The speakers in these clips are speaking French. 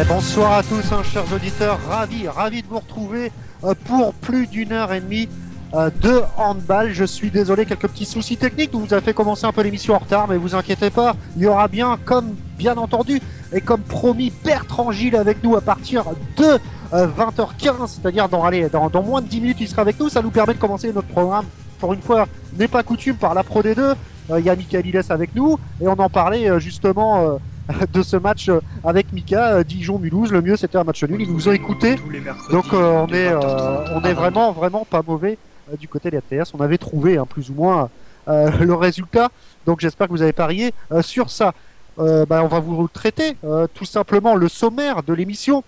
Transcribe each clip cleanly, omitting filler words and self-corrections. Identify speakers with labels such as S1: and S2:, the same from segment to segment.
S1: Bonsoir à tous, chers auditeurs, ravi de vous retrouver pour plus d'une heure et demie de handball. Je suis désolé, quelques petits soucis techniques, nous vous avez fait commencer un peu l'émission en retard, mais vous inquiétez pas, il y aura bien entendu, et comme promis, Bertrand Gilles avec nous à partir de 20h15, c'est-à-dire dans moins de 10 minutes, il sera avec nous. Ça nous permet de commencer notre programme, pour une fois, n'est pas coutume, par la Pro D2. Il y a Mika Liles avec nous, et on en parlait justement de ce match avec Mika, Dijon-Mulhouse. Le mieux c'était un match nul, ils nous ont écoutés, donc on est vraiment pas mauvais du côté des ATS. On avait trouvé plus ou moins le résultat, donc j'espère que vous avez parié sur ça. On va vous traiter tout simplement le sommaire de l'émission.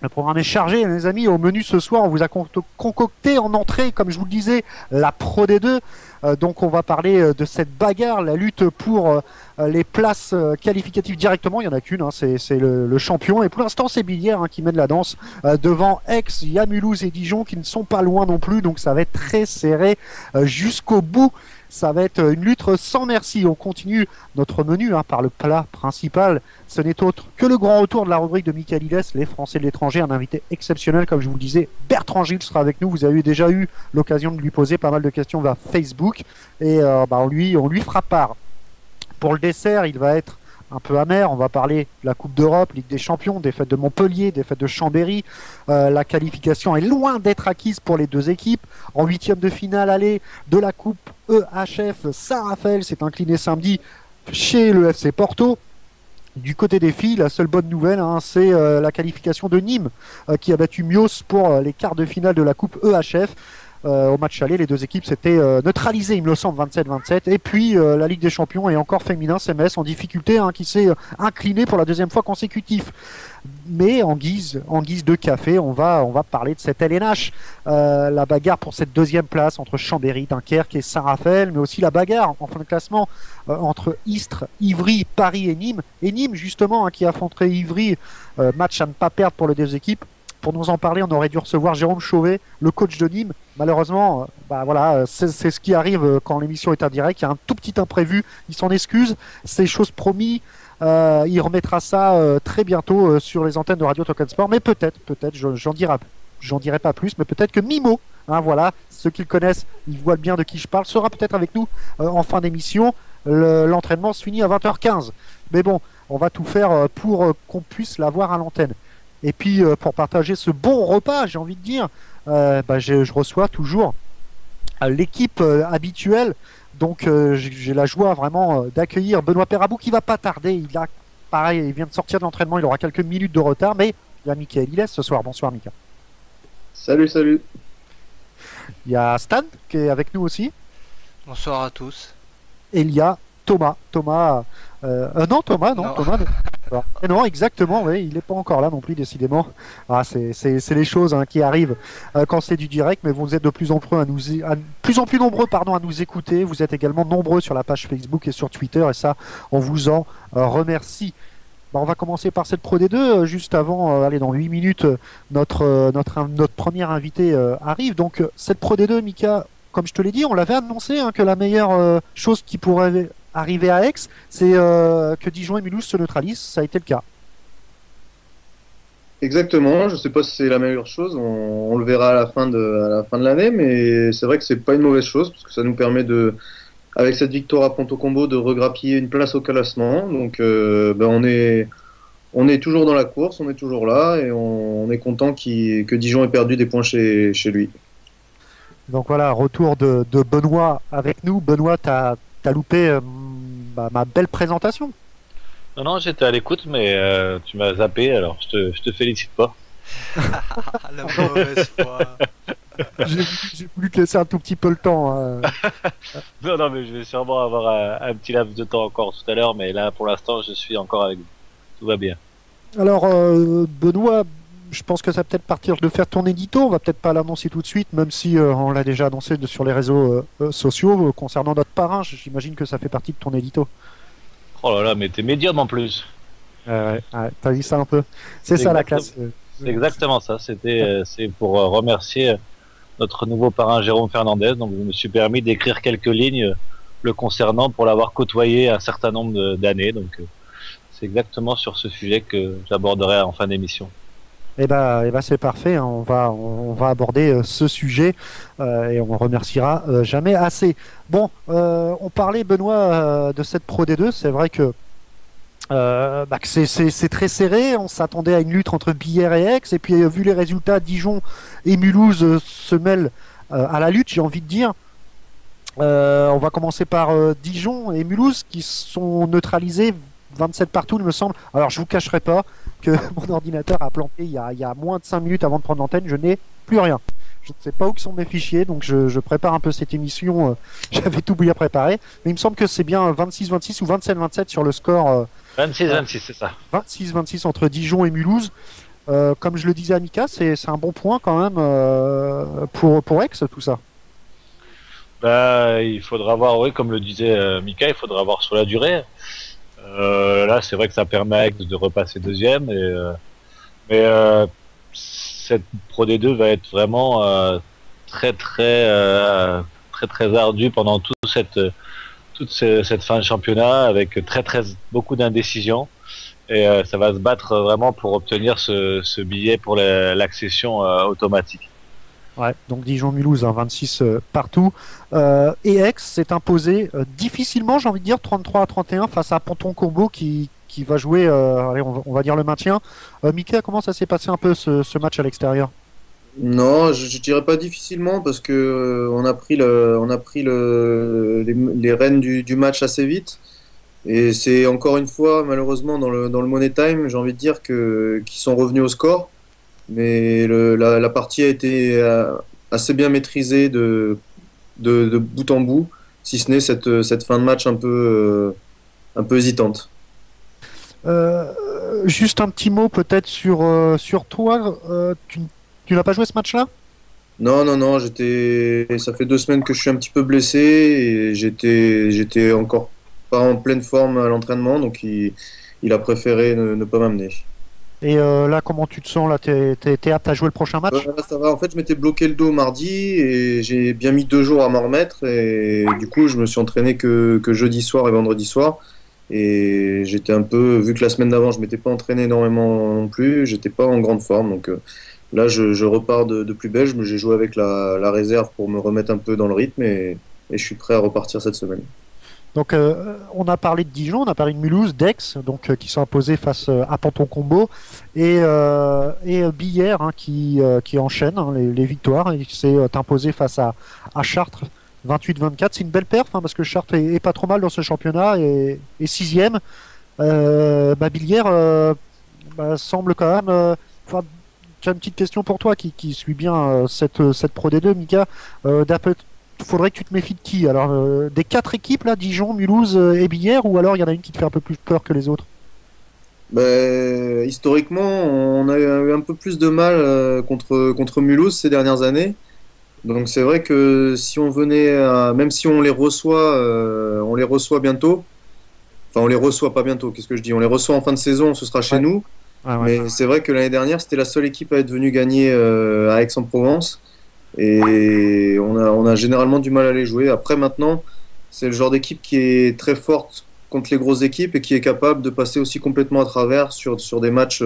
S1: Le programme est chargé, les amis. Au menu ce soir, on vous a concocté en entrée, comme je vous le disais, la Pro D2. Donc on va parler de cette bagarre, la lutte pour les places qualificatives directement. Il n'y en a qu'une, c'est le champion. Et pour l'instant, c'est Billière qui mène la danse devant Aix, il y a Mulhouse et Dijon qui ne sont pas loin non plus. Donc ça va être très serré jusqu'au bout. Ça va être une lutte sans merci. On continue notre menu par le plat principal. Ce n'est autre que le grand retour de la rubrique de Mika Liles, les Français de l'étranger. Un invité exceptionnel, comme je vous le disais. Bertrand Gilles sera avec nous. Vous avez déjà eu l'occasion de lui poser pas mal de questions vers Facebook. Et on lui fera part. Pour le dessert, il va être un peu amer. On va parler de la Coupe d'Europe, Ligue des Champions, défaite de Montpellier, défaite de Chambéry. La qualification est loin d'être acquise pour les deux équipes. En huitième de finale aller de la Coupe EHF, Saint-Raphaël s'est incliné samedi chez le FC Porto. Du côté des filles, la seule bonne nouvelle, c'est la qualification de Nîmes qui a battu Mios pour les quarts de finale de la Coupe EHF. Au match aller, les deux équipes s'étaient neutralisées, il me semble, 27-27. Et puis la Ligue des Champions et encore féminin, CMS en difficulté, qui s'est incliné pour la deuxième fois consécutive. Mais en guise de café, on va parler de cette LNH, la bagarre pour cette deuxième place entre Chambéry, Dunkerque et Saint-Raphaël, mais aussi la bagarre en fin de classement entre Istres, Ivry, Paris et Nîmes. Et Nîmes, justement, qui affronterait Ivry, match à ne pas perdre pour les deux équipes. Pour nous en parler, on aurait dû recevoir Jérôme Chauvet, le coach de Nîmes. Malheureusement, c'est ce qui arrive quand l'émission est en direct. Il y a un tout petit imprévu, il s'en excuse. C'est chose promis. Il remettra ça très bientôt sur les antennes de Radio Token Sport. Mais peut-être, j'en dirai pas plus, mais peut-être que Mimo, ceux qui le connaissent, ils voient bien de qui je parle, sera peut-être avec nous en fin d'émission. L'entraînement se finit à 20h15. Mais bon, on va tout faire pour qu'on puisse l'avoir à l'antenne. Et puis, pour partager ce bon repas, j'ai envie de dire, je reçois toujours l'équipe habituelle. Donc, j'ai la joie vraiment d'accueillir Benoît Perabou qui va pas tarder. Il vient de sortir de l'entraînement, il aura quelques minutes de retard, mais il y a Mika Liles ce soir. Bonsoir, Mika.
S2: Salut.
S1: Il y a Stan qui est avec nous aussi.
S3: Bonsoir à tous.
S1: Et il y a Thomas. Non, exactement, oui, il n'est pas encore là non plus, décidément. C'est les choses qui arrivent quand c'est du direct, mais vous êtes de plus en plus nombreux à nous écouter. Vous êtes également nombreux sur la page Facebook et sur Twitter, et ça, on vous en remercie. On va commencer par cette Pro D2. Juste avant, dans 8 minutes, notre premier invité arrive. Donc, cette Pro D2, Mika, comme je te l'ai dit, on l'avait annoncé que la meilleure chose qui pourrait arriver à Aix, c'est que Dijon et Mulhouse se neutralisent. Ça a été le cas.
S2: Exactement. Je ne sais pas si c'est la meilleure chose. On le verra à la fin de l'année, mais c'est vrai que c'est pas une mauvaise chose parce que ça nous permet avec cette victoire à Ponto-Combo, de regrappiller une place au classement. Donc, on est toujours dans la course, on est toujours là et on est content que Dijon ait perdu des points chez lui.
S1: Donc voilà, retour de Benoît avec nous. Benoît, t'as loupé ma belle présentation.
S4: Non, j'étais à l'écoute, mais tu m'as zappé, alors je te félicite pas.
S3: La mauvaise foi.
S1: J'ai voulu te laisser un tout petit peu le temps.
S4: Non, mais je vais sûrement avoir un petit laps de temps encore tout à l'heure, mais là, pour l'instant, je suis encore avec vous. Tout va bien.
S1: Alors, Benoît, je pense que ça va peut-être partir de faire ton édito. On va peut-être pas l'annoncer tout de suite, même si on l'a déjà annoncé sur les réseaux sociaux. Concernant notre parrain, j'imagine que ça fait partie de ton édito.
S4: Oh là là, mais t'es médium en plus.
S1: T'as vu ça un peu. C'est ça la classe.
S4: C'est exactement ça. C'est pour remercier notre nouveau parrain Jérôme Fernandez. Donc je me suis permis d'écrire quelques lignes le concernant pour l'avoir côtoyé un certain nombre d'années. Donc c'est exactement sur ce sujet que j'aborderai en fin d'émission.
S1: C'est parfait, hein. On va aborder ce sujet et on remerciera jamais assez. Bon, on parlait, Benoît, de cette Pro D2. C'est vrai que que c'est très serré. On s'attendait à une lutte entre Billère et Aix. Et puis, vu les résultats, Dijon et Mulhouse se mêlent à la lutte, j'ai envie de dire. On va commencer par Dijon et Mulhouse qui sont neutralisés 27 partout, il me semble. Alors, je vous cacherai pas que mon ordinateur a planté il y a moins de 5 minutes avant de prendre l'antenne. Je n'ai plus rien. Je ne sais pas où sont mes fichiers, donc je prépare un peu cette émission. J'avais tout bien préparé. Mais il me semble que c'est bien 26-26 ou 27-27 sur le score.
S4: 26-26, c'est ça.
S1: 26-26 entre Dijon et Mulhouse. Comme je le disais à Mika, c'est un bon point quand même pour Aix, tout ça.
S4: Bah, il faudra voir, oui, comme le disait Mika, il faudra voir sur la durée. Là, c'est vrai que ça permet à Aix de repasser deuxième, mais cette Pro D2 va être vraiment très ardue pendant toute cette fin de championnat, avec beaucoup d'indécisions, et ça va se battre vraiment pour obtenir ce billet pour l'accession automatique.
S1: Ouais, donc Dijon-Mulhouse, 26 partout. Et Aix s'est imposé difficilement, j'ai envie de dire, 33-31 face à Ponton-Combo qui va jouer, allez, on va dire le maintien. Mika, comment ça s'est passé un peu ce match à l'extérieur?
S2: Non, je dirais pas difficilement parce que on a pris les rênes du match assez vite. Et c'est encore une fois, malheureusement, dans le Money Time, j'ai envie de dire qu'ils sont revenus au score. Mais la partie a été assez bien maîtrisée de bout en bout, si ce n'est cette fin de match un peu hésitante.
S1: Juste un petit mot peut-être sur toi. Tu n'as pas joué ce match-là?
S2: Non, ça fait 2 semaines que je suis un petit peu blessé et j'étais encore pas en pleine forme à l'entraînement, donc il a préféré ne pas m'amener.
S1: Et là, comment tu te sens là? T'es apte à jouer le prochain match?
S2: Là, ça va. En fait, je m'étais bloqué le dos mardi et j'ai bien mis 2 jours à m'en remettre. Et du coup, je me suis entraîné que jeudi soir et vendredi soir. Et j'étais un peu, vu que la semaine d'avant, je m'étais pas entraîné énormément non plus, j'étais pas en grande forme. Donc là, je repars de plus belle. J'ai joué avec la réserve pour me remettre un peu dans le rythme et je suis prêt à repartir cette semaine.
S1: Donc, on a parlé de Dijon, on a parlé de Mulhouse, d'Aix, donc qui sont imposés face à Ponton-Combo, et Billère qui enchaîne les victoires et qui s'est imposé face à Chartres 28-24. C'est une belle perf parce que Chartres est pas trop mal dans ce championnat et 6e. Billère semble quand même. J'ai une petite question pour toi qui suit bien cette Pro D2, Mika. Il faudrait que tu te méfies de qui? Alors, des 4 équipes, là, Dijon, Mulhouse et Billère, ou alors il y en a une qui te fait un peu plus peur que les autres?
S2: Historiquement, on a eu un peu plus de mal contre Mulhouse ces dernières années. Donc c'est vrai que si on venait même si on les reçoit bientôt, enfin on les reçoit pas bientôt, qu'est-ce que je dis? On les reçoit en fin de saison, ce sera chez nous. Ouais. Mais c'est vrai que l'année dernière, c'était la seule équipe à être venue gagner à Aix-en-Provence. Et on a généralement du mal à les jouer. Après, maintenant, c'est le genre d'équipe qui est très forte contre les grosses équipes et qui est capable de passer aussi complètement à travers sur des matchs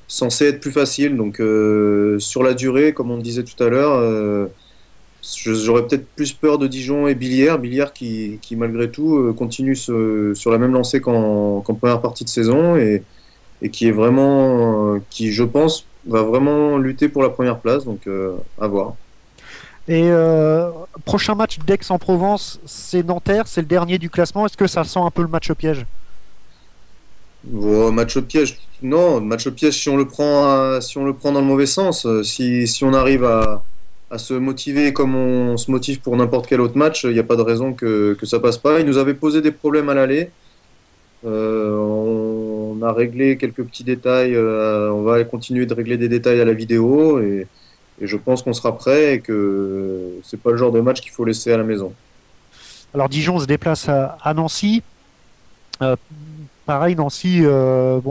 S2: censés être plus faciles. Donc, sur la durée, comme on le disait tout à l'heure, j'aurais peut-être plus peur de Dijon et Billère. Billère qui malgré tout, continue sur la même lancée qu'en première partie de saison et qui est vraiment, qui, je pense, va vraiment lutter pour la première place, donc à voir.
S1: Et prochain match d'Aix-en-Provence, c'est Nanterre, c'est le dernier du classement. Est-ce que ça sent un peu le match piège?
S2: Match piège, non. Match piège si on le prend dans le mauvais sens. Si on arrive à se motiver comme on se motive pour n'importe quel autre match, il n'y a pas de raison que ça passe pas. Il nous avait posé des problèmes à l'aller. On a réglé quelques petits détails, on va continuer de régler des détails à la vidéo et je pense qu'on sera prêt et que c'est pas le genre de match qu'il faut laisser à la maison.
S1: Alors Dijon se déplace à Nancy. Pareil, Nancy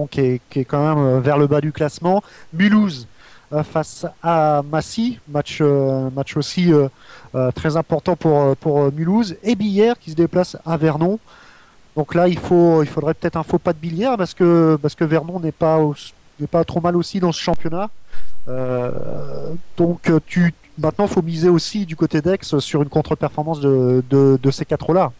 S1: qui est quand même vers le bas du classement. Mulhouse face à Massy, match aussi très important pour Mulhouse, et Billère qui se déplace à Vernon. Donc là, il faudrait peut-être un faux pas de Billière parce que Vernon n'est pas trop mal aussi dans ce championnat. Euh, donc maintenant, il faut miser aussi du côté d'Aix sur une contre-performance de ces quatre-là.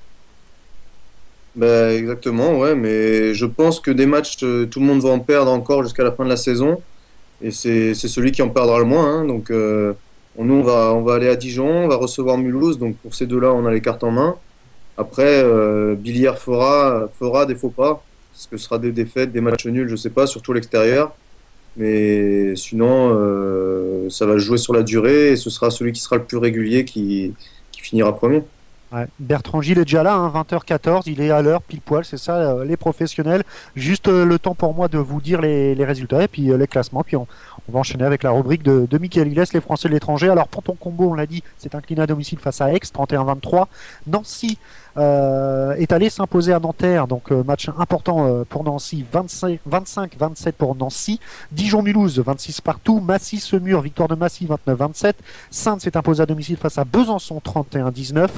S2: Bah, exactement, ouais, mais je pense que des matchs, tout le monde va en perdre encore jusqu'à la fin de la saison, et c'est celui qui en perdra le moins, hein. Donc, nous, on va aller à Dijon, on va recevoir Mulhouse, donc pour ces deux-là, on a les cartes en main. Après, Billière fera des faux pas, parce que ce sera des défaites, des matchs nuls, je sais pas, surtout à l'extérieur. Mais sinon, ça va jouer sur la durée, et ce sera celui qui sera le plus régulier qui finira premier.
S1: Ouais. Bertrand Gilles est déjà là, hein, 20h14, il est à l'heure, pile poil, c'est ça, les professionnels. Juste le temps pour moi de vous dire les résultats et puis les classements. Puis on va enchaîner avec la rubrique de Michael Hilles, les Français de l'étranger. Alors, Ponton Combo, on l'a dit, c'est incliné à domicile face à Aix, 31-23. Nancy est allé s'imposer à Nanterre, donc match important pour Nancy, 25-27 pour Nancy. Dijon-Mulhouse, 26 partout. Massy-Semur, victoire de Massy, 29-27. Saintes s'est imposé à domicile face à Besançon, 31-19.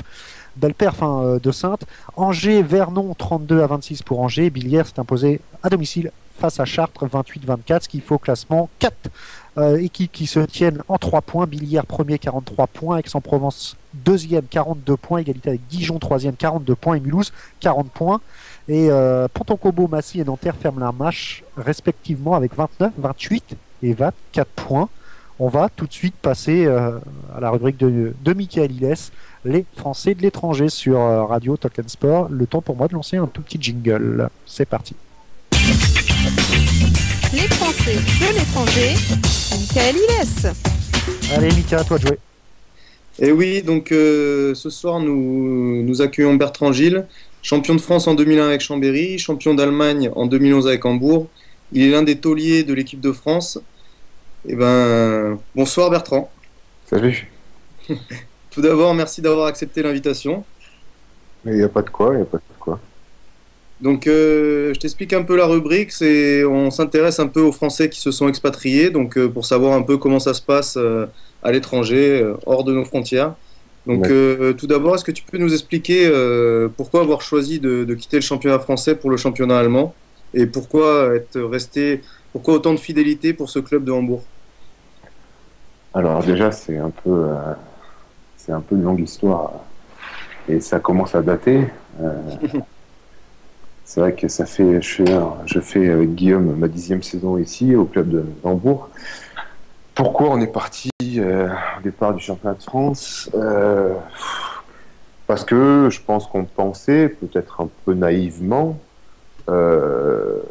S1: Belle perf de Saintes. Angers, Vernon, 32-26 pour Angers. Billière s'est imposé à domicile face à Chartres, 28-24, ce qui fait au classement 4 équipes qui se tiennent en 3 points. Billière premier, 43 points. Aix-en-Provence deuxième, 42 points. Égalité avec Dijon troisième, 42 points. Et Mulhouse, 40 points. Et Ponton-Combo, Massy et Nanterre ferment la match respectivement avec 29, 28 et 24 points. On va tout de suite passer à la rubrique de Michael Hilles, les Français de l'étranger sur Radio Talk and Sport. Le temps pour moi de lancer un tout petit jingle. C'est parti.
S5: Les Français de l'étranger, Michael Hilles.
S1: Allez Mika, à toi de jouer.
S2: Et oui, donc ce soir, nous accueillons Bertrand Gilles, champion de France en 2001 avec Chambéry, champion d'Allemagne en 2011 avec Hambourg. Il est l'un des tauliers de l'équipe de France. Eh ben, bonsoir Bertrand.
S6: Salut.
S2: Tout d'abord, merci d'avoir accepté l'invitation.
S6: Il n'y a pas de quoi, il n'y a pas de quoi.
S2: Donc, je t'explique un peu la rubrique. On s'intéresse un peu aux Français qui se sont expatriés, donc pour savoir un peu comment ça se passe à l'étranger, hors de nos frontières. Donc, tout d'abord, est-ce que tu peux nous expliquer pourquoi avoir choisi de quitter le championnat français pour le championnat allemand et pourquoi autant de fidélité pour ce club de Hambourg?
S6: Alors déjà, c'est un peu une longue histoire et ça commence à dater. C'est vrai que je fais avec Guillaume ma 10e saison ici au club de Hambourg. Pourquoi on est parti au départ du championnat de France? Parce que je pense qu'on pensait, peut-être un peu naïvement, que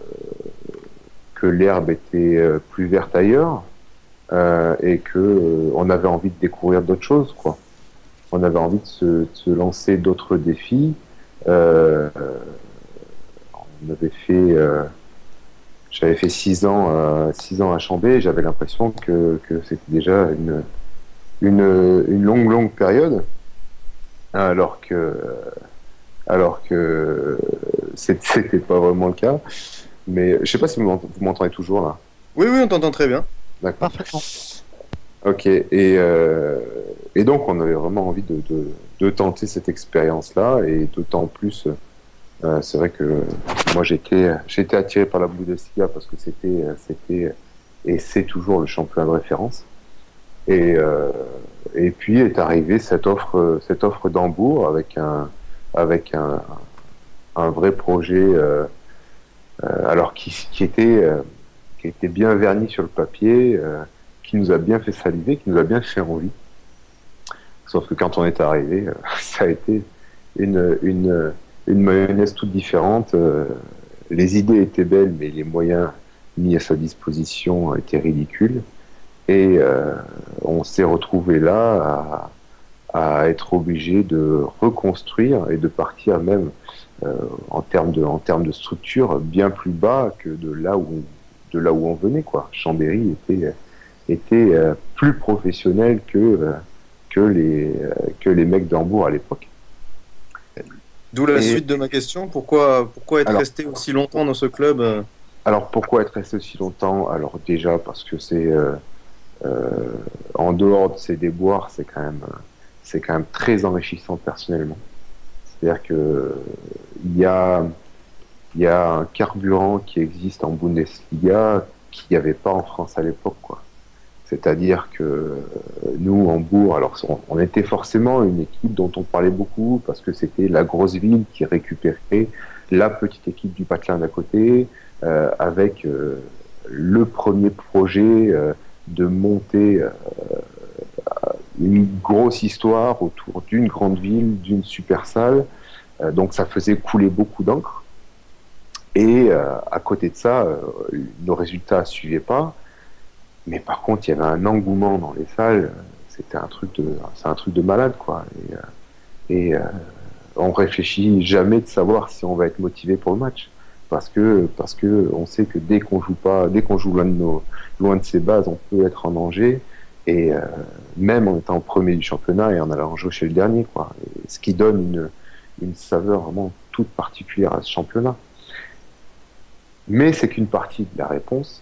S6: l'herbe était plus verte ailleurs et que on avait envie de découvrir d'autres choses, quoi. On avait envie de se lancer d'autres défis. J'avais fait 6 ans à Chambé, et j'avais l'impression que c'était déjà une longue période, alors que c'était pas vraiment le cas. Mais je sais pas si vous m'entendez toujours là.
S2: Oui, on t'entend très bien.
S6: D'accord.
S1: Parfaitement.
S6: Ok, et donc on avait vraiment envie de tenter cette expérience-là, et d'autant plus, c'est vrai que moi j'étais attiré par la Bundesliga parce que c'était et c'est toujours le championnat de référence. Et puis est arrivée cette offre d'Hambourg avec un vrai projet, alors qui était bien verni sur le papier. Qui nous a bien fait saliver, qui nous a bien fait envie. Sauf que quand on est arrivé, ça a été une mayonnaise toute différente. Les idées étaient belles, mais les moyens mis à sa disposition étaient ridicules. Et on s'est retrouvé là à être obligé de reconstruire et de partir même en termes de structure bien plus bas que de là où on venait, quoi. Chambéry était plus professionnel que les mecs d'Hambourg à l'époque.
S2: D'où la suite de ma question, pourquoi être resté aussi longtemps dans ce club?
S6: Alors pourquoi être resté aussi longtemps? Alors déjà parce que c'est en dehors de ces déboires, c'est quand même très enrichissant personnellement. C'est-à-dire que il y a, il y a un carburant qui existe en Bundesliga qu'il n'y avait pas en France à l'époque, quoi. C'est-à-dire que nous, Hambourg, alors on était forcément une équipe dont on parlait beaucoup parce que c'était la grosse ville qui récupérait la petite équipe du patelin d'à côté, avec le premier projet de monter une grosse histoire autour d'une grande ville, d'une super salle. Donc ça faisait couler beaucoup d'encre. Et à côté de ça, nos résultats ne suivaient pas. Mais par contre, il y avait un engouement dans les salles. C'est un truc de malade, quoi. Et on réfléchit jamais de savoir si on va être motivé pour le match, parce que on sait que dès qu'on joue loin de ses bases, on peut être en danger. Et même en étant premier du championnat et en allant jouer chez le dernier, quoi. Et ce qui donne une saveur vraiment toute particulière à ce championnat. Mais c'est qu'une partie de la réponse.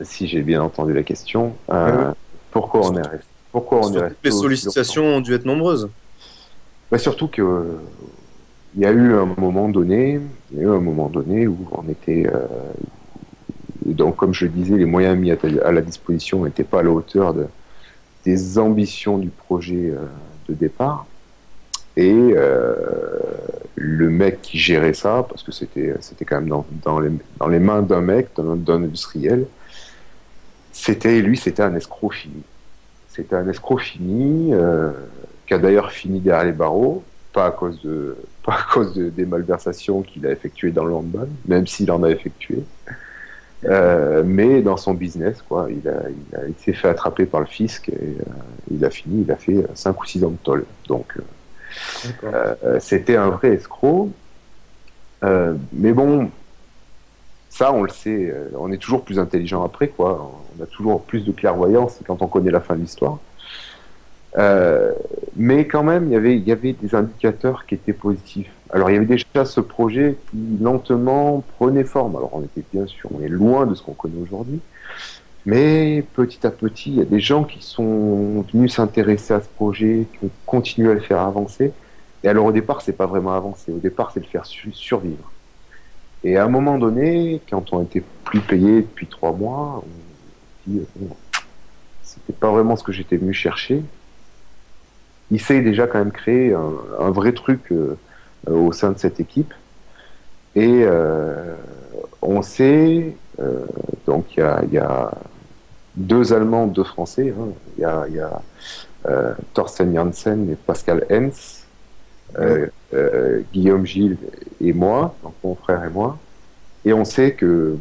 S6: Si j'ai bien entendu la question, pourquoi on est resté
S2: les sollicitations ont dû être nombreuses.
S6: Bah surtout que il y a eu un moment donné où on était donc comme je le disais, les moyens mis à la disposition n'étaient pas à la hauteur des ambitions du projet de départ. Et le mec qui gérait ça, parce que c'était quand même dans les mains d'un mec, d'un industriel, c'était un escroc fini. C'était un escroc fini qui a d'ailleurs fini derrière les barreaux, pas à cause des malversations qu'il a effectuées dans le handball, même s'il en a effectué, mais dans son business, quoi. Il s'est fait attraper par le fisc et il a fait 5 ou 6 ans de tôle. Donc c'était un vrai escroc. Mais bon, ça, on le sait, on est toujours plus intelligent après, quoi. On a toujours plus de clairvoyance quand on connaît la fin de l'histoire. Mais quand même, il y avait des indicateurs qui étaient positifs. Alors, il y avait déjà ce projet qui lentement prenait forme. Alors, on est loin de ce qu'on connaît aujourd'hui. Mais petit à petit, il y a des gens qui sont venus s'intéresser à ce projet, qui ont continué à le faire avancer. Et alors, au départ, c'est pas vraiment avancer. Au départ, c'est le faire survivre. Et à un moment donné, quand on était plus payé depuis 3 mois, on dit, bon, c'était pas vraiment ce que j'étais venu chercher. Il s'est déjà quand même créé un vrai truc au sein de cette équipe. Et on sait, donc il y a 2 Allemands, 2 Français. Hein. Il y a Thorsten Janssen et Pascal Hens. Guillaume Gilles et moi, donc mon frère et moi, et on sait que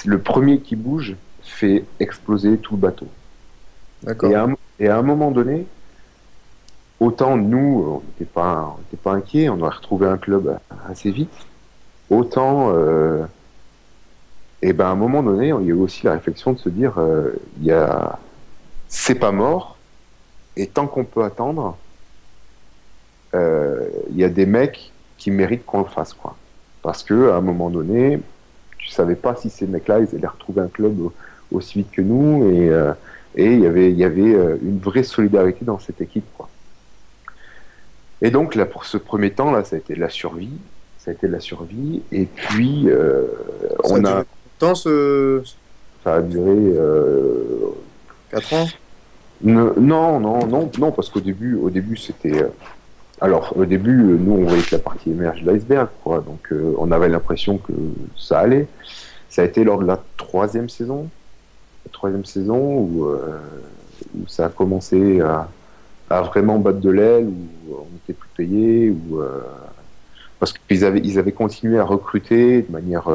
S6: le premier qui bouge fait exploser tout le bateau.
S2: D'accord.
S6: Et à un moment donné, autant nous, on n'était pas inquiets, on aurait retrouvé un club assez vite, autant, et ben à un moment donné, il y a eu aussi la réflexion de se dire, c'est pas mort, et tant qu'on peut attendre, il y a des mecs qui méritent qu'on le fasse, quoi. Parce que à un moment donné, tu savais pas si ces mecs-là, ils allaient retrouver un club aussi vite que nous, et il y avait une vraie solidarité dans cette équipe, quoi. Et donc là, pour ce premier temps, là, ça a été de la survie. Et puis on a. Ça a duré
S2: 4 ans.
S6: Non, parce qu'au début c'était. Alors, au début, nous, on voyait que la partie émerge de l'iceberg, quoi. Donc, on avait l'impression que ça allait. Ça a été lors de la 3e saison. Où ça a commencé à vraiment battre de l'aile, où on n'était plus payé, parce qu'ils avaient continué à recruter de manière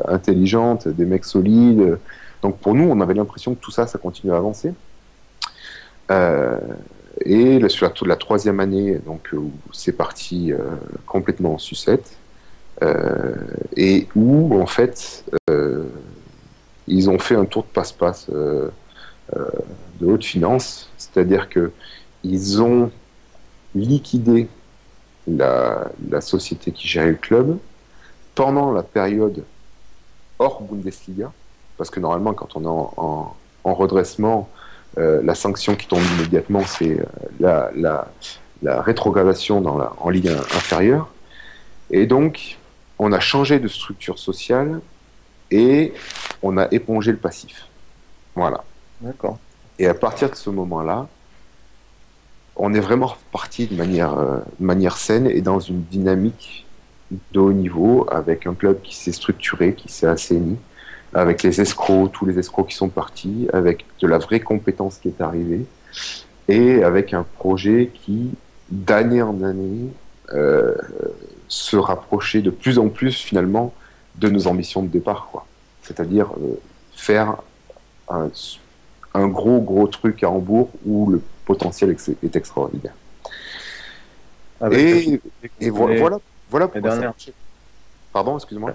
S6: intelligente, des mecs solides. Donc, pour nous, on avait l'impression que tout ça continuait à avancer. Et sur la 3e année, donc, où c'est parti complètement en sucette, et où, en fait, ils ont fait un tour de passe-passe de haute finance, c'est-à-dire qu'ils ont liquidé la société qui gérait le club pendant la période hors Bundesliga, parce que normalement, quand on est en redressement, la sanction qui tombe immédiatement, c'est la rétrogradation en ligue inférieure. Et donc, on a changé de structure sociale et on a épongé le passif. Voilà.
S2: D'accord.
S6: Et à partir de ce moment-là, on est vraiment reparti de manière saine et dans une dynamique de haut niveau, avec un club qui s'est structuré, qui s'est assaini, avec les escrocs, tous les escrocs qui sont partis, avec de la vraie compétence qui est arrivée, et avec un projet qui, d'année en année, se rapprochait de plus en plus, finalement, de nos ambitions de départ, quoi. C'est-à-dire faire un gros truc à Hambourg où le potentiel est extraordinaire. Et voilà pourquoi ça marche. Pardon, excuse-moi.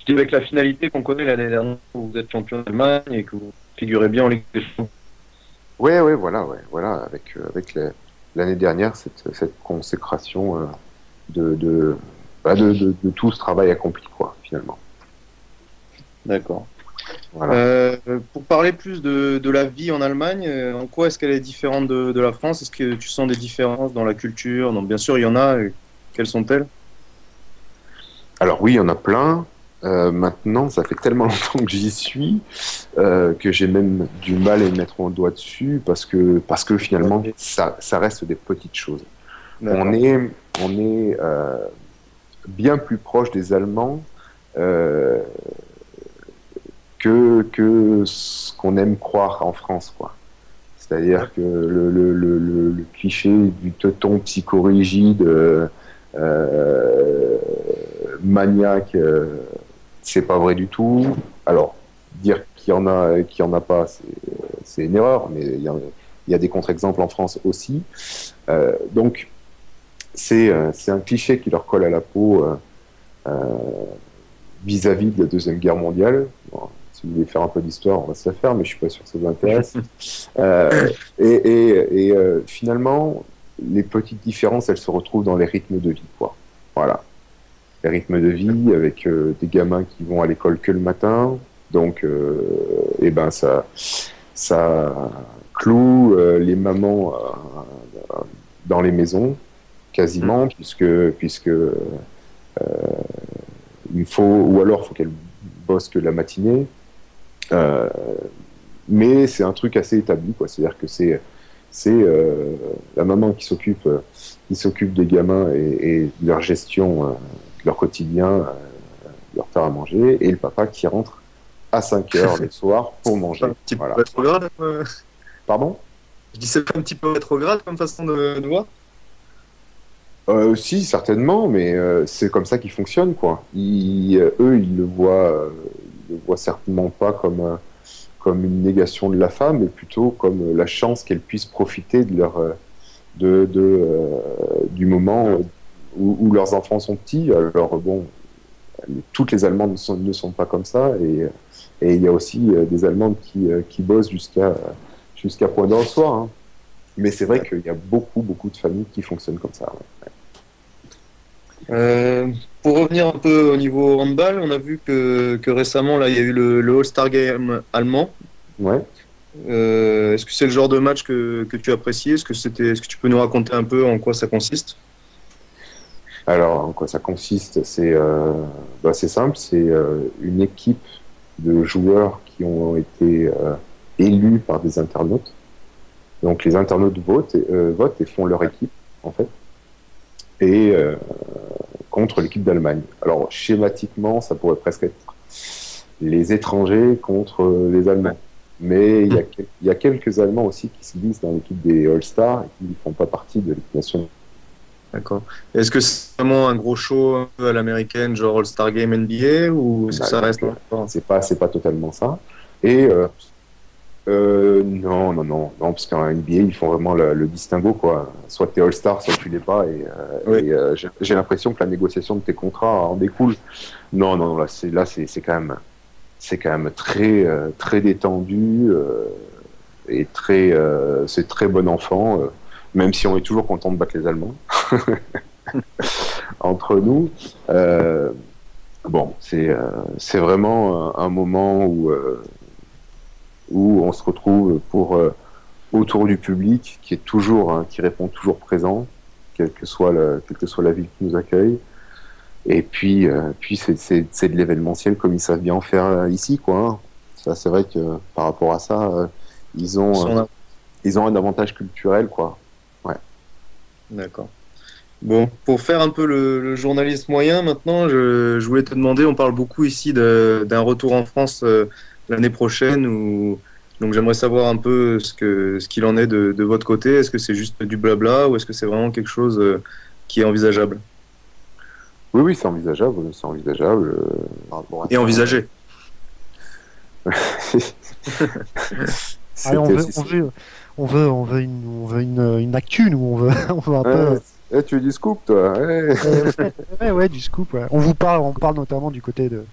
S2: Je dis avec la finalité qu'on connaît l'année dernière, où vous êtes champion d'Allemagne et que vous figurez bien en Ligue des Champions.
S6: Voilà, avec l'année dernière, cette consécration de tout ce travail accompli, quoi, finalement.
S2: D'accord.
S6: Voilà.
S2: Pour parler plus de la vie en Allemagne, en quoi est-ce qu'elle est différente de la France? Est-ce que tu sens des différences dans la culture? Donc, bien sûr, il y en a. Quelles sont-elles?
S6: Alors oui, il y en a plein. Maintenant, ça fait tellement longtemps que j'y suis que j'ai même du mal à y mettre mon doigt dessus parce que finalement, ça reste des petites choses. On est bien plus proche des Allemands que ce qu'on aime croire en France, quoi. C'est-à-dire que le cliché du teuton psychorigide, maniaque, c'est pas vrai du tout. Alors, dire qu'il y en a pas, c'est une erreur, mais il y a des contre-exemples en France aussi. Donc, c'est un cliché qui leur colle à la peau vis-à-vis de la Deuxième Guerre mondiale. Bon, si vous voulez faire un peu d'histoire, on va se la faire, mais je suis pas sûr que ça vous intéresse. Finalement, les petites différences, elles se retrouvent dans les rythmes de vie, quoi. Voilà. Les rythmes de vie avec des gamins qui vont à l'école que le matin, donc ça cloue les mamans dans les maisons quasiment, puisque il faut, ou alors il faut qu'elles bossent que la matinée, mais c'est un truc assez établi, quoi. C'est-à-dire que c'est la maman qui s'occupe des gamins et de leur gestion, de leur quotidien, de leur faire à manger, et le papa qui rentre à 5 heures le soir pour manger.
S2: Un petit
S6: Voilà.
S2: peu rétrograde.
S6: Pardon?
S2: Je dis c'est pas un petit peu rétrograde comme façon de voir.
S6: Si, certainement, mais c'est comme ça qu'ils fonctionnent, quoi. Eux, ils le voient certainement pas comme une négation de la femme, mais plutôt comme la chance qu'elle puisse profiter du moment où leurs enfants sont petits. Alors bon, toutes les Allemandes ne sont pas comme ça, et il y a aussi des Allemandes qui bossent jusqu'à point d'heure le soir, hein. Mais c'est vrai qu'il y a beaucoup de familles qui fonctionnent comme ça. Ouais.
S2: Pour revenir un peu au niveau handball, on a vu que récemment là il y a eu le All-Star Game allemand.
S6: Ouais.
S2: Est-ce que c'est le genre de match que tu apprécies? Est-ce que tu peux nous raconter un peu en quoi ça consiste?
S6: Alors, en quoi ça consiste? C'est simple, c'est une équipe de joueurs qui ont été élus par des internautes. Donc les internautes votent et font leur équipe, en fait, et contre l'équipe d'Allemagne. Alors schématiquement, ça pourrait presque être les étrangers contre les Allemands. Mais il y a quelques Allemands aussi qui se glissent dans l'équipe des All-Stars et qui ne font pas partie de l'équipe nationale.
S2: D'accord. Est-ce que c'est vraiment un gros show un peu à l'américaine, genre All-Star Game NBA, ou est-ce que ça reste
S6: c'est pas totalement ça. Et non, parce qu'en NBA, ils font vraiment le distinguo, quoi. Soit t'es All-Star, soit tu l'es pas. Et j'ai l'impression que la négociation de tes contrats en découle. Non, là, c'est quand même très détendu et c'est très bon enfant, même si on est toujours content de battre les Allemands entre nous. Bon, c'est vraiment un moment où on se retrouve autour du public qui est toujours, hein, qui répond toujours présent, quelle que soit la ville qui nous accueille. Et puis c'est de l'événementiel comme ils savent bien en faire ici, quoi. Hein. Ça, c'est vrai que par rapport à ça, ils ont un avantage culturel, quoi. Ouais.
S2: D'accord. Bon, pour faire un peu le journaliste moyen, maintenant, je voulais te demander, on parle beaucoup ici d'un retour en France l'année prochaine, donc j'aimerais savoir un peu ce qu'il en est de votre côté. Est-ce que c'est juste du blabla ou est-ce que c'est vraiment quelque chose qui est envisageable?
S6: Oui, c'est envisageable, c'est envisageable.
S2: Et envisagé.
S1: Allez, on veut une actu, nous, on veut un peu.
S6: Tu veux du scoop, toi?
S1: Ouais, du scoop. Ouais. On parle notamment du côté de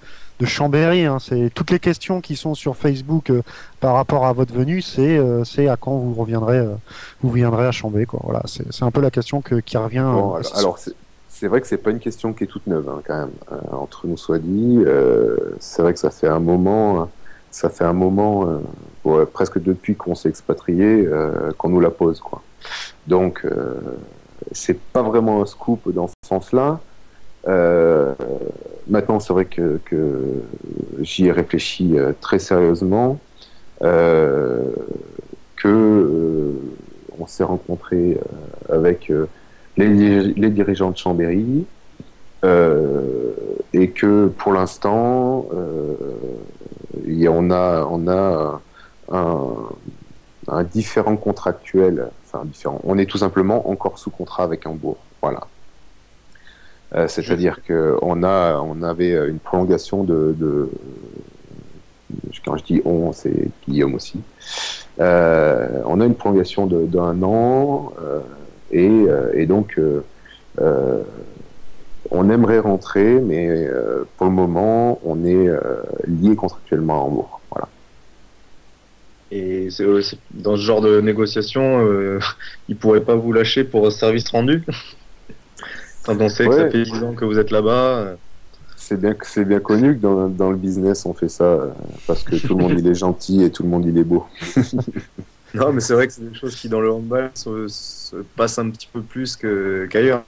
S1: Chambéry. Hein. C'est toutes les questions qui sont sur Facebook par rapport à votre venue. C'est à quand vous viendrez à Chambéry, quoi. Voilà, c'est un peu la question qui revient.
S6: Bon, alors c'est vrai que c'est pas une question qui est toute neuve, hein, quand même. Entre nous soit dit, c'est vrai que ça fait un moment. Ouais, presque depuis qu'on s'est expatrié, qu'on nous la pose, quoi. Donc, c'est pas vraiment un scoop dans ce sens-là. Maintenant, c'est vrai que j'y ai réfléchi très sérieusement, on s'est rencontré avec les dirigeants de Chambéry, et que pour l'instant, on a un différent contractuel, enfin différent. On est tout simplement encore sous contrat avec Hambourg, voilà. C'est-à-dire que on avait une prolongation quand je dis on, c'est Guillaume aussi. On a une prolongation d'un an, et donc on aimerait rentrer, mais pour le moment, on est lié contractuellement à Hambourg. Voilà.
S2: Et dans ce genre de négociation, ils ne pourraient pas vous lâcher pour service rendu? Quand on sait que ça fait 10 ans que vous êtes là-bas.
S6: C'est bien connu que dans le business, on fait ça parce que tout le monde il est gentil et tout le monde il est beau.
S2: Non, mais c'est vrai que c'est des choses qui, dans le handball, se passent un petit peu plus qu'ailleurs.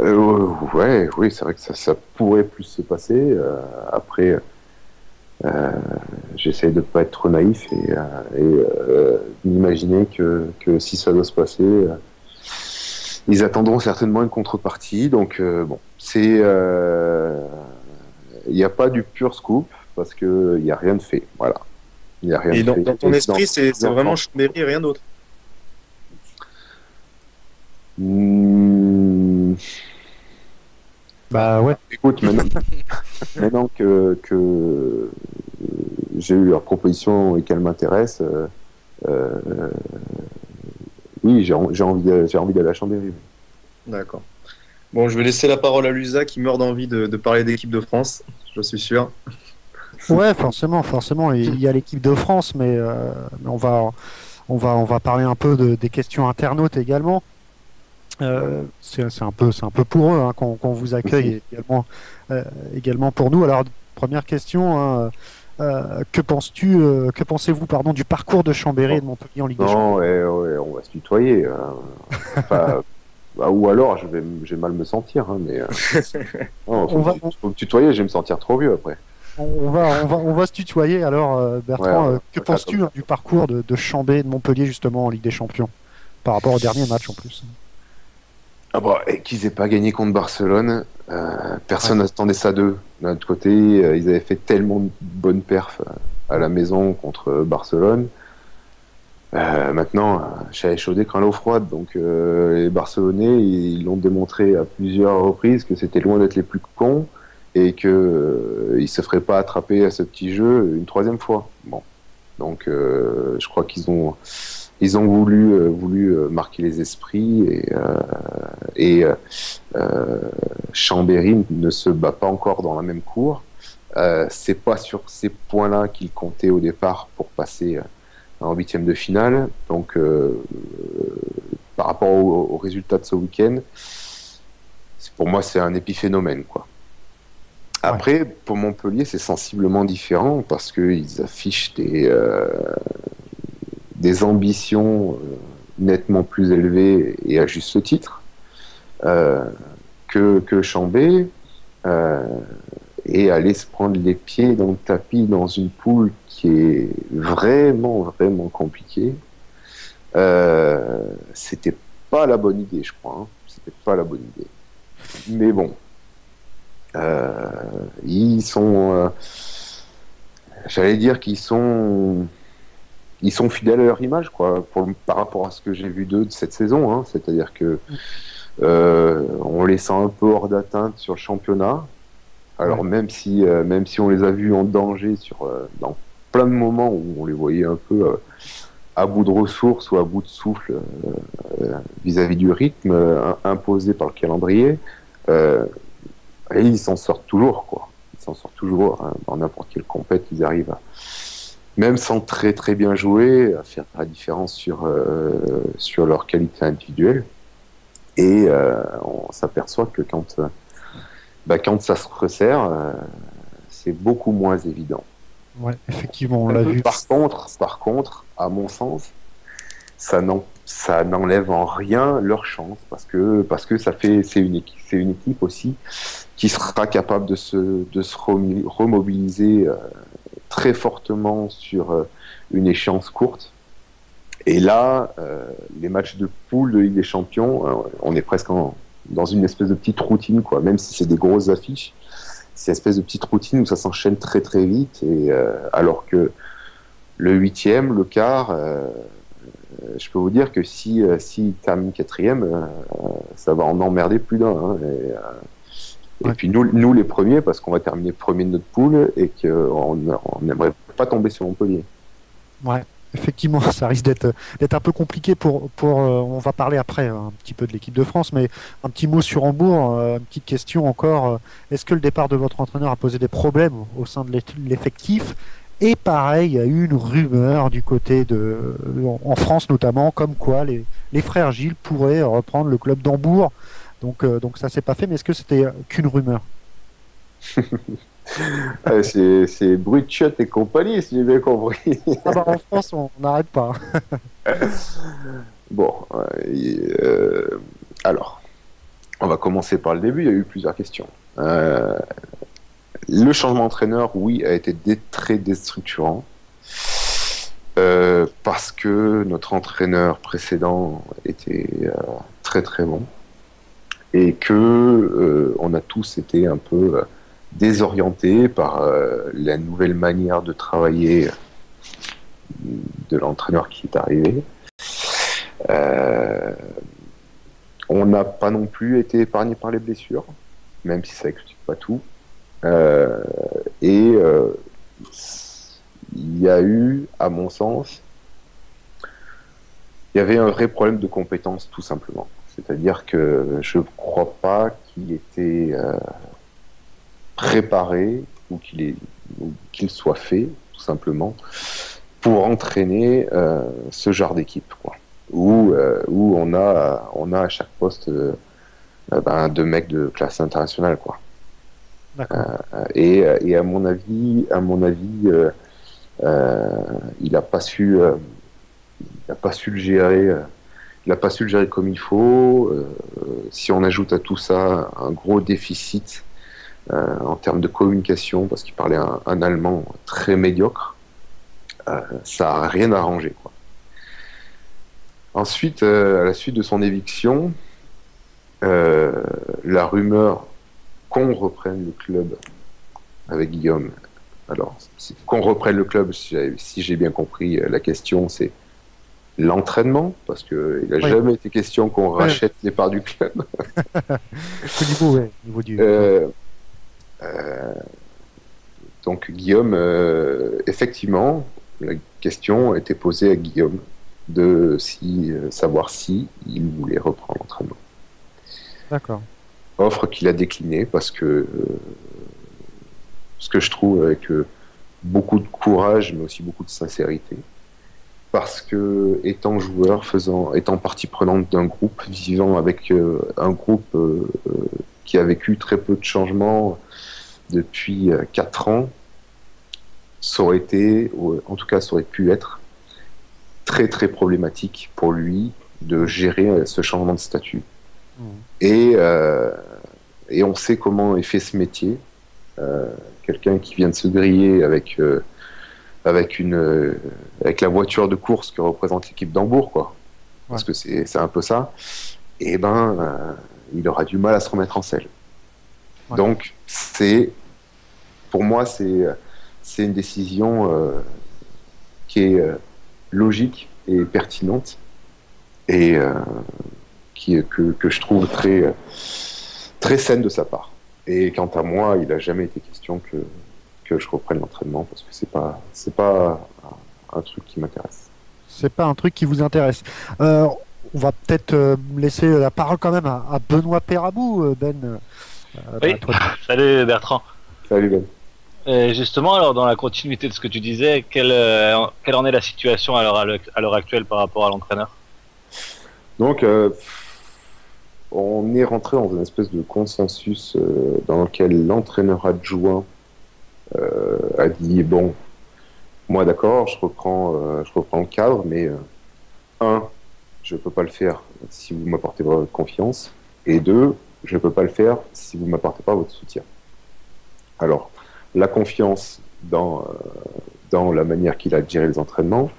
S6: Oui, c'est vrai que ça pourrait plus se passer. Après, j'essaye de ne pas être trop naïf et d'imaginer que si ça doit se passer, ils attendront certainement une contrepartie. Donc, bon, il n'y a pas du pur scoop parce qu'il n'y a rien de fait. Voilà. Il y a rien
S2: et
S6: de fait.
S2: Dans ton esprit, c'est vraiment Chambéry et rien d'autre.
S1: Bah ouais.
S6: Écoute, maintenant que j'ai eu leur proposition et qu'elle m'intéresse, oui, j'ai envie d'aller à Chambéry.
S2: D'accord. Bon, je vais laisser la parole à Lusa qui meurt d'envie de parler d'équipe de France, je suis sûr.
S1: Ouais, forcément. Il y a l'équipe de France, mais on va parler un peu des questions internautes également. C'est un peu pour eux, hein, qu'on vous accueille également pour nous. Alors, première question, hein, que pensez-vous du parcours de Chambéry et de Montpellier en Ligue des Champions?
S6: Ouais, on va se tutoyer. Ou alors, je vais mal me sentir, hein, mais faut me tutoyer, je vais me sentir trop vieux après.
S1: On va se tutoyer. Alors, Bertrand, que penses-tu du parcours de Chambéry et de Montpellier justement en Ligue des Champions par rapport au dernier match en plus?
S6: Et qu'ils aient pas gagné contre Barcelone, personne n'attendait ça d'eux. D'un autre côté, ils avaient fait tellement de bonnes perfs à la maison contre Barcelone. Maintenant, chat chaudé craint l'eau froide. Donc les Barcelonais, ils l'ont démontré à plusieurs reprises que c'était loin d'être les plus cons et que ils se feraient pas attraper à ce petit jeu une troisième fois. Bon, donc je crois qu'ils ont voulu marquer les esprits et Chambéry ne se bat pas encore dans la même cour. C'est pas sur ces points-là qu'il comptait au départ pour passer en huitième de finale. Donc, par rapport au résultat de ce week-end, pour moi, c'est un épiphénomène, quoi. Après, pour Montpellier, c'est sensiblement différent parce qu'ils affichent des des ambitions nettement plus élevées et à juste titre que Chambé et aller se prendre les pieds dans le tapis dans une poule qui est vraiment, vraiment compliquée. C'était pas la bonne idée, je crois. Hein. C'était pas la bonne idée. Mais bon, ils sont, j'allais dire qu'ils sont fidèles à leur image, quoi, par rapport à ce que j'ai vu d'eux de cette saison. Hein. C'est-à-dire que on les sent un peu hors d'atteinte sur le championnat. Alors même si on les a vus en danger dans plein de moments où on les voyait un peu à bout de ressources ou à bout de souffle vis-à-vis du rythme imposé par le calendrier, et ils s'en sortent toujours, quoi. Ils s'en sortent toujours, hein, dans n'importe quelle compète, ils arrivent même sans très très bien jouer, à faire la différence sur leur qualité individuelle. Et on s'aperçoit que quand ça se resserre, c'est beaucoup moins évident.
S1: Ouais, effectivement, on l'a vu.
S6: Par contre, à mon sens, ça n'enlève en rien leur chance, parce que c'est une équipe aussi qui sera capable de se remobiliser très fortement sur une échéance courte. Et là, les matchs de poule de Ligue des Champions, on est presque dans une espèce de petite routine, quoi. Même si c'est des grosses affiches, c'est une espèce de petite routine où ça s'enchaîne très très vite. Et alors que le 8e, le quart, je peux vous dire que si termine 4e, ça va en emmerder plus d'un. Hein. Et puis nous les premiers, parce qu'on va terminer premier de notre poule et qu'on n'aimerait pas tomber sur Montpellier.
S1: Ouais. Effectivement, ça risque d'être un peu compliqué pour on va parler après un petit peu de l'équipe de France, mais un petit mot sur Hambourg, une petite question encore. Est-ce que le départ de votre entraîneur a posé des problèmes au sein de l'effectif? Et pareil, il y a eu une rumeur du côté en France notamment, comme quoi les frères Gilles pourraient reprendre le club d'Hambourg. Donc ça s'est pas fait, mais est-ce que c'était qu'une rumeur?
S6: C'est Brutchot et compagnie, si j'ai bien compris.
S1: En France, on n'arrête pas.
S6: Bon, alors, on va commencer par le début. Il y a eu plusieurs questions. Le changement d'entraîneur, oui, a été très déstructurant. Parce que notre entraîneur précédent était très très bon. Et que on a tous été un peu désorienté par la nouvelle manière de travailler de l'entraîneur qui est arrivé. On n'a pas non plus été épargné par les blessures, même si ça n'explique pas tout. Il y a eu, à mon sens, il y avait un vrai problème de compétence, tout simplement. C'est-à-dire que je ne crois pas qu'il était préparé ou qu'il soit fait, tout simplement, pour entraîner ce genre d'équipe, quoi. Où on a à chaque poste deux mecs de classe internationale, quoi. Et à mon avis, il n'a pas su le gérer. Il n'a pas su le gérer comme il faut. Si on ajoute à tout ça un gros déficit en termes de communication, parce qu'il parlait un allemand très médiocre, ça n'a rien arrangé, quoi. Ensuite, à la suite de son éviction, la rumeur qu'on reprenne le club avec Guillaume. Alors, qu'on reprenne le club, si j'ai bien compris la question, c'est l'entraînement, parce qu'il n'a jamais été question qu'on rachète les parts du club.
S1: Au niveau du...
S6: donc Guillaume, effectivement, la question a été posée à Guillaume de savoir si il voulait reprendre l'entraînement.
S1: D'accord.
S6: Offre qu'il a déclinée parce que ce que je trouve avec beaucoup de courage, mais aussi beaucoup de sincérité. Parce que, étant joueur, étant partie prenante d'un groupe, vivant avec un groupe qui a vécu très peu de changements depuis 4 ans, ça aurait été, en tout cas ça aurait pu être, très très problématique pour lui de gérer ce changement de statut.
S1: Mmh.
S6: Et on sait comment est fait ce métier. Quelqu'un qui vient de se griller avec la voiture de course que représente l'équipe d'Hambourg, quoi. Parce que c'est un peu ça. Et il aura du mal à se remettre en selle.
S1: Ouais.
S6: Donc, pour moi, c'est une décision qui est logique et pertinente et que je trouve très, très saine de sa part. Et quant à moi, il n'a jamais été question que je reprenne l'entraînement parce que c'est pas un truc qui m'intéresse.
S1: C'est pas un truc qui vous intéresse. On va peut-être laisser la parole quand même à Benoît Perabou, Ben.
S4: Oui, salut Bertrand.
S6: Salut Ben.
S4: Et justement, alors dans la continuité de ce que tu disais, quelle en est la situation à l'heure actuelle par rapport à l'entraîneur?
S6: Donc, on est rentré dans une espèce de consensus dans lequel l'entraîneur adjoint a dit bon, moi d'accord, je reprends le cadre, mais je peux pas le faire si vous m'apportez pas votre confiance, et 2, je peux pas le faire si vous m'apportez pas votre soutien. Alors, la confiance dans la manière qu'il a de gérer les entraînements,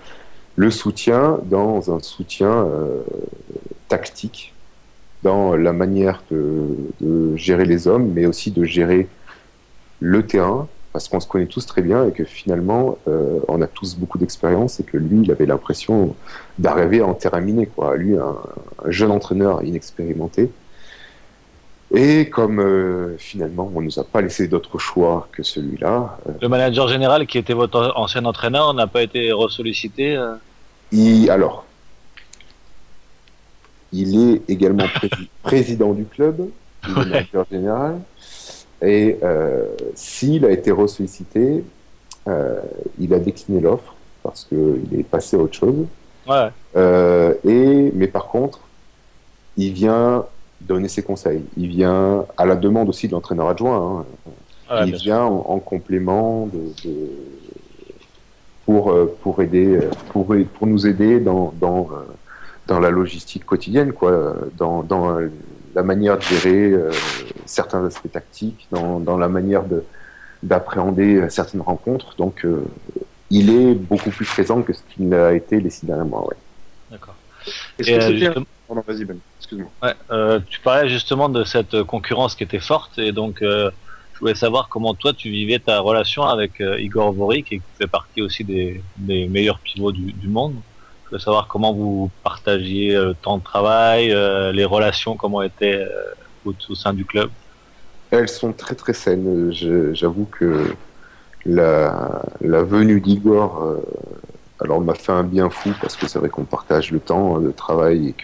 S6: le soutien dans un soutien tactique, dans la manière de gérer les hommes, mais aussi de gérer le terrain, parce qu'on se connaît tous très bien et que finalement, on a tous beaucoup d'expérience et que lui, il avait l'impression d'arriver en terrain miné, quoi. Lui, un jeune entraîneur inexpérimenté. Et comme finalement, on ne nous a pas laissé d'autre choix que celui-là.
S4: Le manager général, qui était votre ancien entraîneur, n'a pas été ressollicité
S6: Alors, il est également président du club, il est manager général. Et s'il a été ressollicité, il a décliné l'offre parce qu'il est passé à autre chose.
S4: Ouais.
S6: Mais par contre, il vient donner ses conseils. Il vient à la demande aussi de l'entraîneur adjoint.
S4: Ouais,
S6: il vient en complément pour aider, pour nous aider dans la logistique quotidienne, quoi, dans la manière de gérer certains aspects tactiques, dans la manière d'appréhender certaines rencontres. Donc, il est beaucoup plus présent que ce qu'il a été les 6 derniers mois. Ouais.
S4: D'accord.
S2: Est-ce que c'était Pardon, vas-y Ben, excuse-moi.
S4: Ouais, tu parlais justement de cette concurrence qui était forte, et donc je voulais savoir comment toi tu vivais ta relation avec Igor Vorik, qui fait partie aussi des meilleurs pivots du monde. Je voulais savoir comment vous partagiez le temps de travail, les relations, comment étaient au sein du club.
S6: Elles sont très très saines. J'avoue que la venue d'Igor alors m'a fait un bien fou, parce que c'est vrai qu'on partage le temps de travail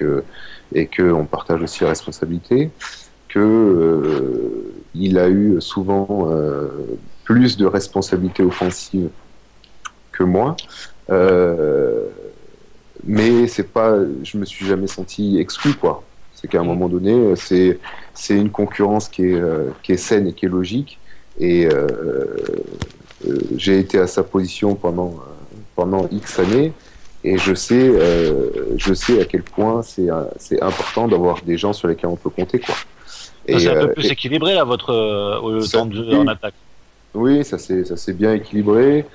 S6: et que on partage aussi la responsabilité, que il a eu souvent plus de responsabilités offensives que moi, mais c'est pas, je me suis jamais senti exclu, quoi. C'est qu'à un moment donné, c'est une concurrence qui est saine et qui est logique, et j'ai été à sa position pendant X années, et je sais à quel point c'est important d'avoir des gens sur lesquels on peut compter, quoi.
S4: Et c'est un peu plus équilibré là, le temps de jeu en attaque.
S6: Oui, ça c'est bien équilibré,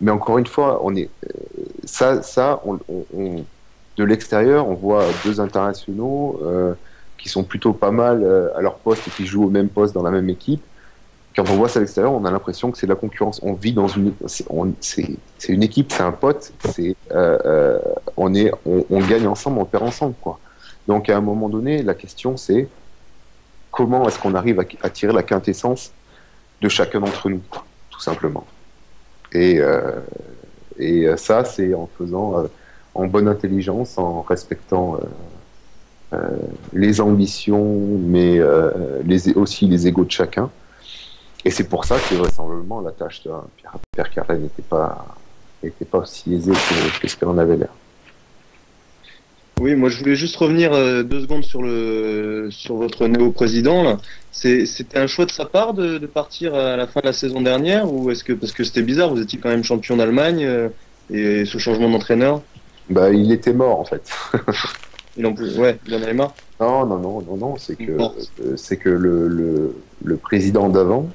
S6: mais encore une fois, on est de l'extérieur, on voit 2 internationaux qui sont plutôt pas mal à leur poste et qui jouent au même poste dans la même équipe. Quand on voit ça à l'extérieur, on a l'impression que c'est de la concurrence. On vit dans c'est une équipe, c'est un pote, on gagne ensemble, on perd ensemble, quoi. Donc à un moment donné, la question c'est comment est-ce qu'on arrive à tirer la quintessence de chacun d'entre nous, tout simplement. Et ça, c'est en faisant en bonne intelligence, en respectant les ambitions, mais aussi les égos de chacun. Et c'est pour ça que vraisemblablement la tâche de Pierre Carlet n'était pas aussi aisée que ce qu'elle en avait l'air.
S2: Oui, moi je voulais juste revenir 2 secondes sur votre néo-président là. C'était un choix de sa part de partir à la fin de la saison dernière, ou est-ce que, parce que c'était bizarre, vous étiez quand même champion d'Allemagne et ce changement d'entraîneur?
S6: Bah, il était mort en fait.
S2: Il en plus, ouais, il en avait marre.
S6: Non, c'est que,
S2: Non.
S6: le président d'avant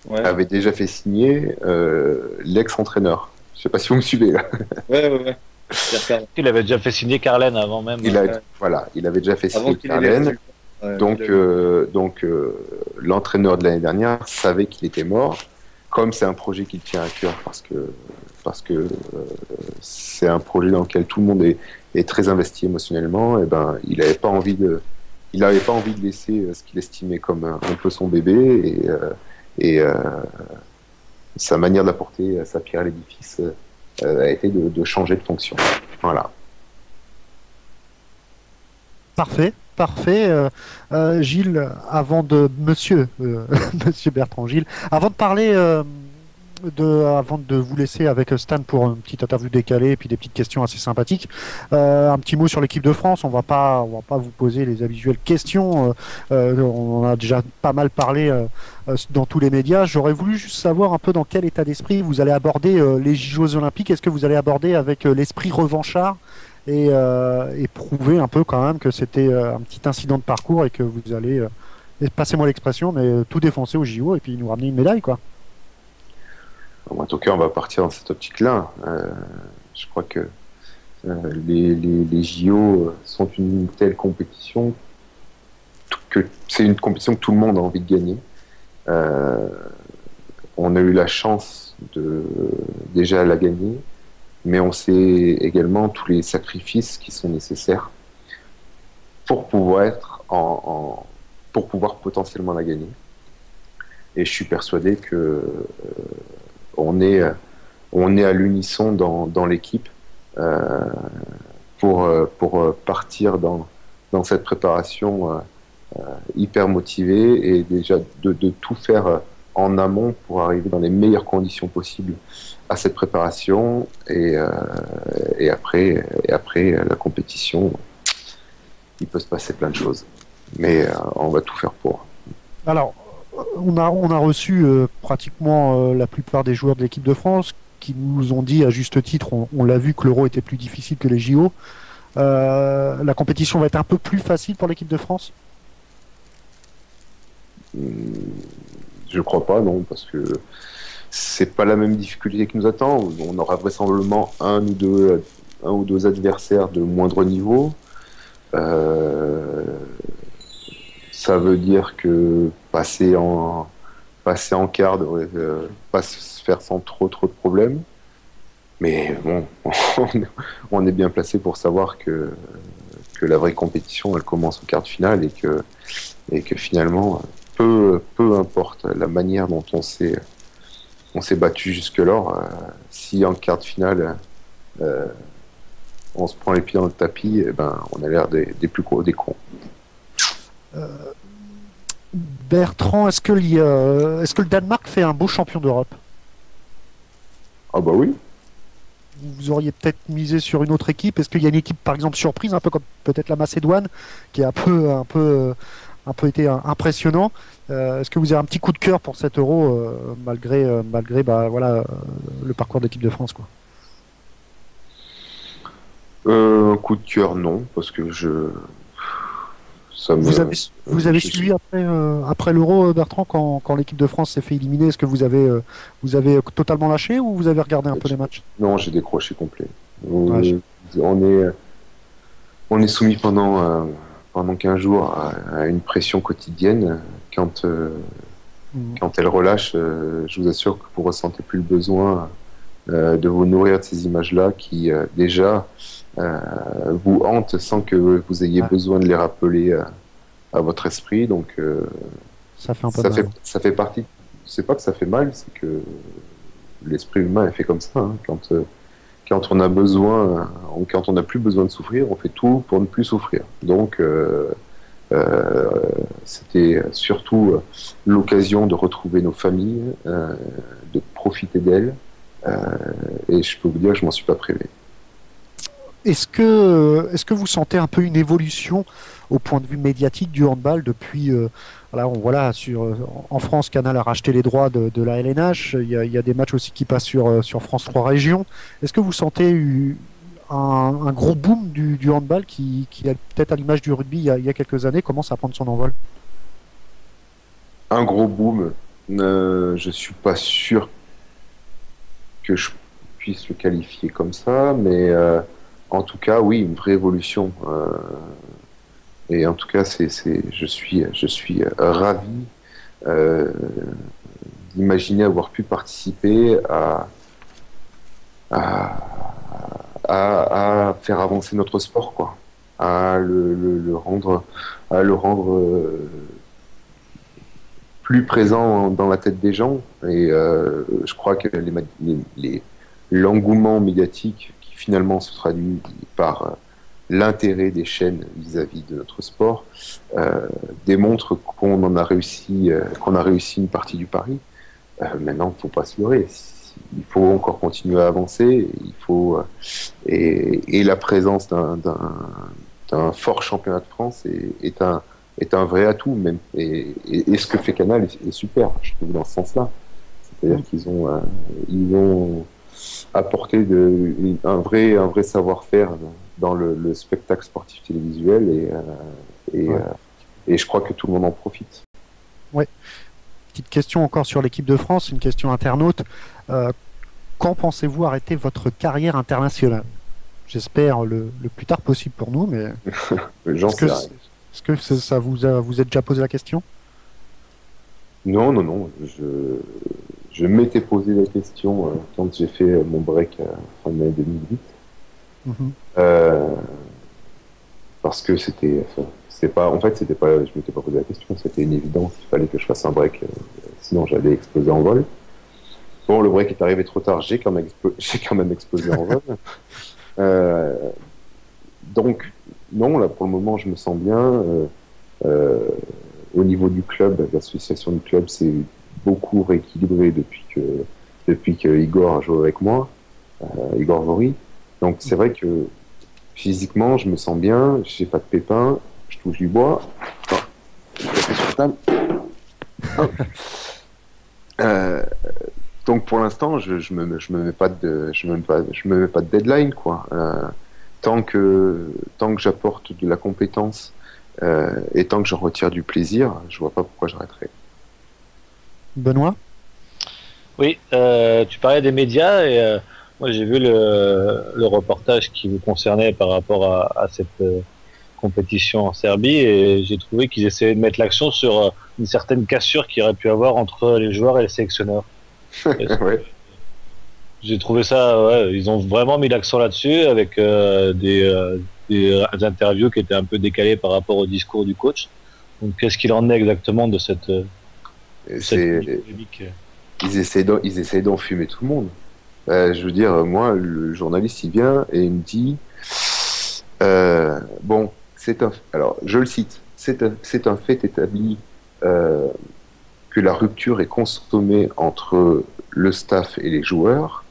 S2: Ouais,
S6: avait déjà fait signer l'ex-entraîneur. Je sais pas si vous me suivez là.
S2: ouais. C'est-à-dire
S4: Il avait déjà fait signer Carlen avant même.
S2: Ouais.
S6: Il avait déjà fait
S2: qu'avant
S6: signer
S2: qu'il ait les
S6: Carlen.
S2: résultats. Ouais,
S6: Donc,
S2: il a-
S6: l'entraîneur de l'année dernière savait qu'il était mort. Comme c'est un projet qui tient à cœur parce que c'est un projet dans lequel tout le monde est très investi émotionnellement, et ben il n'avait pas envie de laisser ce qu'il estimait comme un peu son bébé et sa manière d'apporter sa pierre à l'édifice a été de changer de fonction. Voilà.
S1: Parfait, parfait. Gilles, avant de Monsieur, Monsieur Bertrand Gilles, avant de parler, avant de vous laisser avec Stan pour une petite interview décalée et puis des petites questions assez sympathiques, un petit mot sur l'équipe de France. On va pas vous poser les habituelles questions. On en a déjà pas mal parlé dans tous les médias. J'aurais voulu juste savoir un peu dans quel état d'esprit vous allez aborder les Jeux Olympiques. Est-ce que vous allez aborder avec l'esprit revanchard? Et prouver un peu quand même que c'était un petit incident de parcours et que vous allez, passez-moi l'expression, mais tout défoncer au JO et puis nous ramener une médaille, quoi.
S6: En tout cas, on va partir dans cette optique-là. Je crois que les JO sont une telle compétition que c'est une compétition que tout le monde a envie de gagner. On a eu la chance de déjà la gagner, mais on sait également tous les sacrifices qui sont nécessaires pour pouvoir pour pouvoir potentiellement la gagner. Et je suis persuadé que on est à l'unisson dans l'équipe pour partir dans cette préparation hyper motivé et déjà de tout faire en amont pour arriver dans les meilleures conditions possibles à cette préparation et après la compétition, il peut se passer plein de choses, mais on va tout faire pour.
S1: Alors, on a reçu pratiquement la plupart des joueurs de l'équipe de France qui nous ont dit à juste titre, on l'a vu, que l'Euro était plus difficile que les JO. La compétition va être un peu plus facile pour l'équipe de France?
S6: Je crois pas, non, parce que c'est pas la même difficulté qui nous attend. On aura vraisemblablement un ou deux adversaires de moindre niveau. Ça veut dire que passer en quart devrait pas se faire sans trop de problèmes. Mais bon, on est bien placé pour savoir que la vraie compétition, elle commence au quart de finale et que finalement, peu importe la manière dont on s'est battu jusque-là, si en quart de finale on se prend les pieds dans le tapis, eh ben, on a l'air des plus gros des cons.
S1: Bertrand, est-ce que le Danemark fait un beau champion d'Europe?
S6: Ah bah oui.
S1: Vous auriez peut-être misé sur une autre équipe. Est-ce qu'il y a une équipe, par exemple, surprise, un peu comme peut-être la Macédoine, qui a un peu été impressionnant? Est-ce que vous avez un petit coup de cœur pour cet Euro, malgré le parcours de l'équipe de France, quoi?
S6: Un coup de cœur, non, parce que
S1: vous avez suivi après l'Euro, Bertrand, quand l'équipe de France s'est fait éliminer? Est-ce que vous avez totalement lâché ou vous avez regardé un peu les matchs?
S6: Non, j'ai décroché complet.
S1: Ouais,
S6: On est soumis pendant 15 jours à une pression quotidienne. Quand elle relâche, je vous assure que vous ne ressentez plus le besoin de vous nourrir de ces images-là qui déjà vous hantent sans que vous ayez besoin de les rappeler à votre esprit. Donc
S1: ça fait un peu mal.
S6: Ça fait partie. C'est pas que ça fait mal, c'est que l'esprit humain est fait comme ça. Hein. Quand on a besoin, quand on n'a plus besoin de souffrir, on fait tout pour ne plus souffrir. Donc c'était surtout l'occasion de retrouver nos familles, de profiter d'elles, et je peux vous dire que je m'en suis pas privé.
S1: Est-ce que vous sentez un peu une évolution au point de vue médiatique du handball depuis en France, Canal a racheté les droits de la LNH. Il y a des matchs aussi qui passent sur France 3 Régions. Est-ce que vous sentez un gros boom du handball qui a peut-être à l'image du rugby il y a quelques années, commence à prendre son envol.
S6: Un gros boom, je suis pas sûr que je puisse le qualifier comme ça, mais en tout cas, oui, une vraie évolution. Et en tout cas, je suis ravi d'imaginer avoir pu participer à faire avancer notre sport, quoi, à le rendre plus présent dans la tête des gens. Et je crois que l'engouement médiatique qui finalement se traduit par l'intérêt des chaînes vis-à-vis de notre sport démontre qu'on a réussi une partie du pari. Maintenant, il ne faut pas se leurrer. Il faut encore continuer à avancer. Et la présence d'un fort championnat de France est un vrai atout même. Et ce que fait Canal est super, je trouve, dans ce sens-là. C'est-à-dire qu'ils ont apporté un vrai savoir-faire dans le spectacle sportif télévisuel et je crois que tout le monde en profite.
S1: Ouais. Petite question encore sur l'équipe de France, une question internaute. Quand pensez-vous arrêter votre carrière internationale? J'espère le plus tard possible pour nous, mais est-ce que ça vous êtes déjà posé la question?
S6: Non. Je m'étais posé la question quand j'ai fait mon break fin de l'année 2008. Parce que je m'étais pas posé la question, c'était une évidence, il fallait que je fasse un break, sinon j'allais exploser en vol. Bon, le break est arrivé trop tard, j'ai quand même explosé en vol. Donc, non, là pour le moment je me sens bien. Au niveau du club, l'association du club s'est beaucoup rééquilibrée depuis que Igor a joué avec moi, Igor Vori. Donc c'est vrai que physiquement, je me sens bien, j'ai pas de pépins, je touche du bois. Donc pour l'instant, je me mets pas de deadline, quoi. Tant que j'apporte de la compétence et tant que j'en retire du plaisir, je vois pas pourquoi j'arrêterais.
S1: Benoît?
S4: Oui, tu parlais des médias et moi j'ai vu le reportage qui vous concernait par rapport à cette compétition en Serbie et j'ai trouvé qu'ils essayaient de mettre l'accent sur une certaine cassure qu'il y aurait pu avoir entre les joueurs et les sélectionneurs.
S6: Ouais.
S4: J'ai trouvé ça, ils ont vraiment mis l'accent là-dessus avec des interviews qui étaient un peu décalées par rapport au discours du coach. Donc qu'est-ce qu'il en est exactement de cette polémique?
S6: Ils essayent d'enfumer tout le monde. Je veux dire, moi, le journaliste, il vient et il me dit bon, alors, je le cite, c'est un fait établi que la rupture est consommée entre le staff et les joueurs.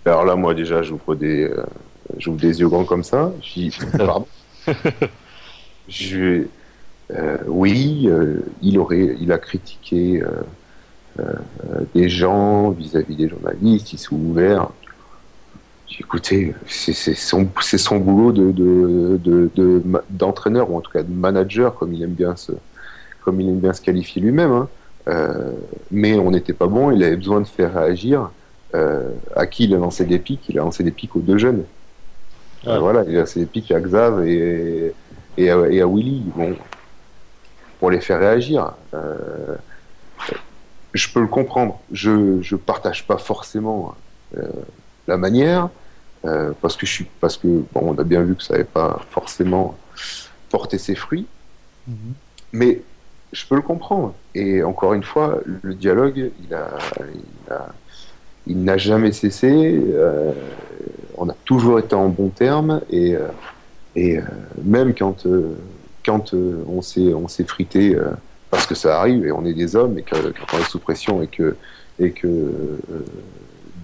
S6: Alors là, moi, déjà, j'ouvre des yeux grands comme ça. Je dis, pardon. Oui, il a critiqué des gens vis-à-vis des journalistes, il s'est ouvert. Écoutez, c'est son boulot d'entraîneur, ou en tout cas de manager, comme il aime bien se qualifier lui-même. Hein. Mais on n'était pas bon, il avait besoin de faire réagir. À qui il a lancé des pics? Il a lancé des pics aux deux jeunes. Ouais. Voilà, il a lancé des pics à Xav et à Willy. Bon, pour les faire réagir. Je peux le comprendre. Je partage pas forcément la manière parce que bon, on a bien vu que ça n'avait pas forcément porté ses fruits. Mais je peux le comprendre. Et encore une fois, le dialogue, il n'a jamais cessé. On a toujours été en bons termes et même quand on s'est frité. Parce que ça arrive et on est des hommes et que quand on est sous pression et que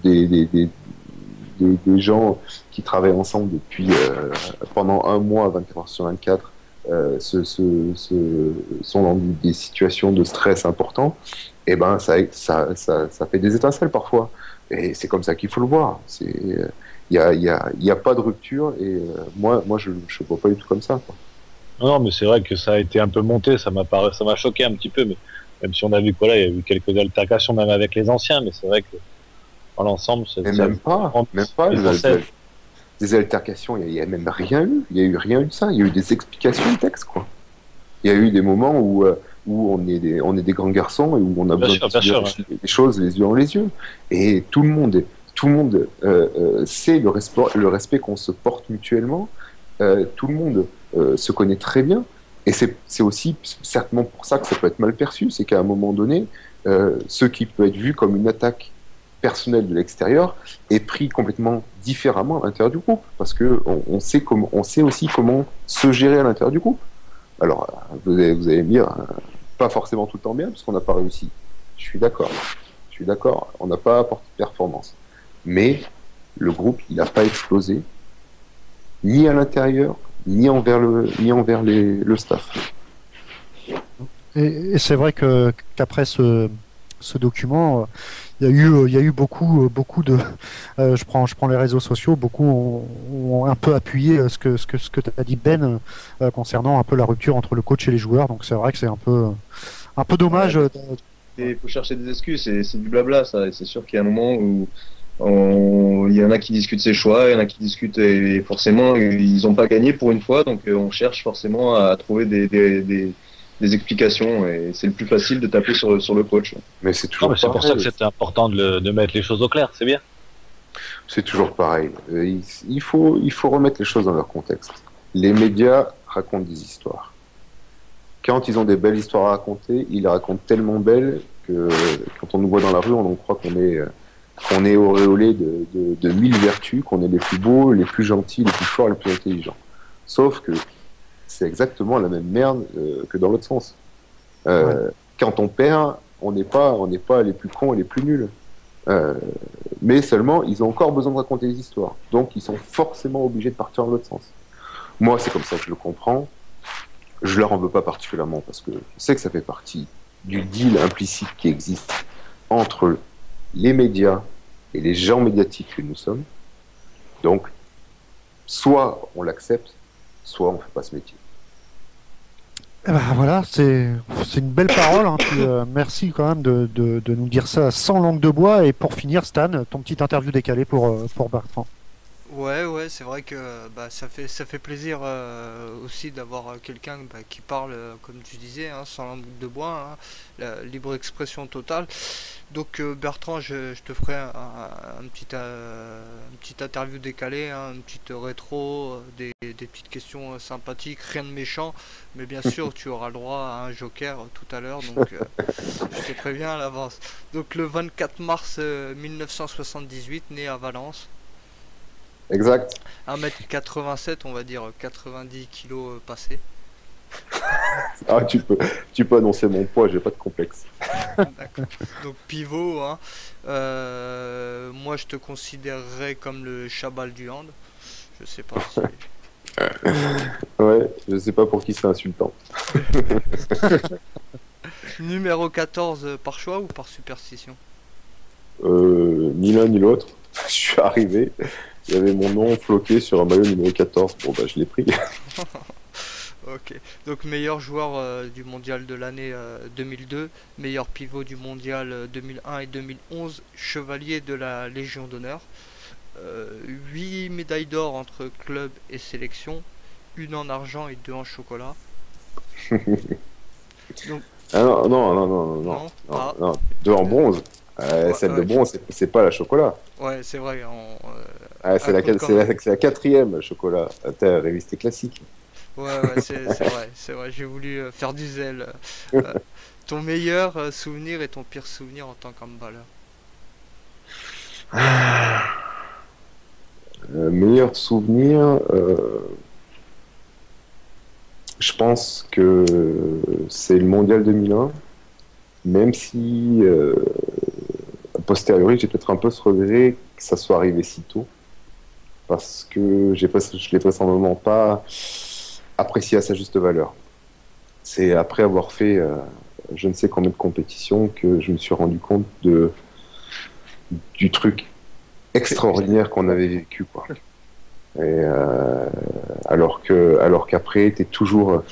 S6: des gens qui travaillent ensemble depuis pendant un mois, 24 heures sur 24, sont dans des situations de stress important, et ben ça fait des étincelles parfois. Et c'est comme ça qu'il faut le voir. Il y a pas de rupture et moi je vois pas du tout comme ça, quoi.
S4: Non, mais c'est vrai que ça a été un peu monté, ça m'a choqué un petit peu, mais même si on a vu quoi là, il y a eu quelques altercations même avec les anciens, mais c'est vrai que dans l'ensemble,
S6: Mais même pas
S4: les Français.
S6: des altercations, il y a même rien eu. Il y a eu rien eu de ça. Il y a eu des explications de texte, quoi. Il y a eu des moments où on est des grands garçons et où on a
S4: Bien
S6: besoin
S4: sûr,
S6: de dire
S4: bien sûr,
S6: les choses les yeux dans les yeux. Et tout le monde sait le respect qu'on se porte mutuellement. Tout le monde se connaît très bien. Et c'est aussi certainement pour ça que ça peut être mal perçu. C'est qu'à un moment donné, ce qui peut être vu comme une attaque personnelle de l'extérieur est pris complètement différemment à l'intérieur du groupe. Parce qu'on sait aussi comment se gérer à l'intérieur du groupe. Alors, vous allez me dire, pas forcément tout le temps bien, parce qu'on n'a pas réussi. Je suis d'accord. On n'a pas apporté de performance. Mais le groupe, il n'a pas explosé, ni à l'intérieur, ni envers le staff.
S1: Et c'est vrai qu'après ce document, il y a eu beaucoup de. Je prends les réseaux sociaux, beaucoup ont un peu appuyé ce que tu as dit, Ben, concernant un peu la rupture entre le coach et les joueurs. Donc c'est vrai que c'est un peu dommage.
S2: Il faut chercher des excuses, c'est du blabla, ça. Et c'est sûr qu'il y a un moment où il y en a qui discutent ses choix, il y en a qui discutent et forcément ils n'ont pas gagné pour une fois, donc on cherche forcément à trouver des explications et c'est le plus facile de taper sur le coach.
S6: Mais c'est
S4: Non,
S6: toujours
S4: mais c'est pour ça que
S6: pareil.
S4: c'était important de mettre les choses au clair, c'est bien.
S6: C'est toujours pareil. Il faut remettre les choses dans leur contexte. Les médias racontent des histoires. Quand ils ont des belles histoires à raconter, ils les racontent tellement belles que quand on nous voit dans la rue, on croit qu'on est auréolé de 1000 vertus, qu'on est les plus beaux, les plus gentils, les plus forts, les plus intelligents. Sauf que c'est exactement la même merde que dans l'autre sens. Quand on perd, on n'est pas les plus cons et les plus nuls. Mais seulement, ils ont encore besoin de raconter des histoires. Donc, ils sont forcément obligés de partir dans l'autre sens. Moi, c'est comme ça que je le comprends. Je leur en veux pas particulièrement parce que je sais que ça fait partie du deal implicite qui existe entre les médias et les gens médiatiques que nous sommes. Donc, soit on l'accepte, soit on fait pas ce métier.
S1: Eh ben voilà, c'est une belle parole, hein. Puis, merci quand même de nous dire ça sans langue de bois. Et pour finir, Stan, ton petite interview décalée pour Bertrand.
S3: Ouais, c'est vrai que ça fait plaisir aussi d'avoir quelqu'un qui parle, comme tu disais, hein, sans langue de bois, hein, la libre expression totale. Donc Bertrand, je te ferai une petite interview décalée, hein, une petite rétro, des petites questions sympathiques, rien de méchant, mais bien sûr tu auras le droit à un joker tout à l'heure, donc je te préviens à l'avance. Donc le 24 mars 1978, né à Valence.
S6: Exact.
S3: 1m87, on va dire 90 kilos passés.
S6: Ah, tu peux annoncer mon poids, j'ai pas de complexe.
S3: D'accord. Donc pivot, hein. Moi je te considérerais comme le Chabal du hand. Je sais pas si...
S6: Ouais, je sais pas pour qui c'est insultant.
S3: Numéro 14 par choix ou par superstition?
S6: Ni l'un ni l'autre. Je suis arrivé, il y avait mon nom floqué sur un maillot numéro 14. Bon, bah, je l'ai pris.
S3: Ok. Donc meilleur joueur du mondial de l'année 2002, meilleur pivot du mondial 2001 et 2011, chevalier de la Légion d'honneur. 8 médailles d'or entre club et sélection, une en argent et 2 en chocolat. Donc,
S6: Ah non,
S3: ah.
S6: non. 2 en bronze. Celle de bronze, c'est pas la chocolat.
S3: Ouais, c'est vrai.
S6: C'est la quatrième chocolat. T'as révisé classique.
S3: Ouais, c'est vrai. J'ai voulu faire du zèle. Ton meilleur souvenir et ton pire souvenir en tant qu'handballeur?
S6: Meilleur souvenir, je pense que c'est le mondial 2001, même si a posteriori j'ai peut-être un peu ce regret que ça soit arrivé si tôt, parce que je l'ai vraisemblablement pas apprécié à sa juste valeur. C'est après avoir fait je ne sais combien de compétitions que je me suis rendu compte du truc extraordinaire qu'on avait vécu, quoi. Et alors qu'après, t'es toujours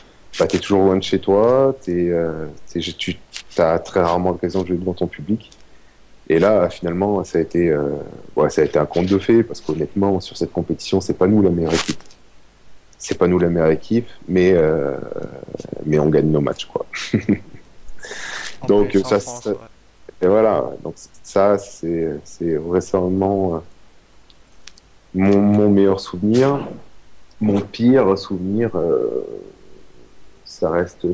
S6: loin de chez toi, tu as très rarement l'occasion de jouer devant ton public. Et là, finalement, ça a été un conte de fées, parce qu'honnêtement, sur cette compétition, c'est pas nous la meilleure équipe. C'est pas nous la meilleure équipe, mais on gagne nos matchs, quoi. Donc et voilà. Donc ça, c'est récemment mon meilleur souvenir. Mon pire souvenir, ça reste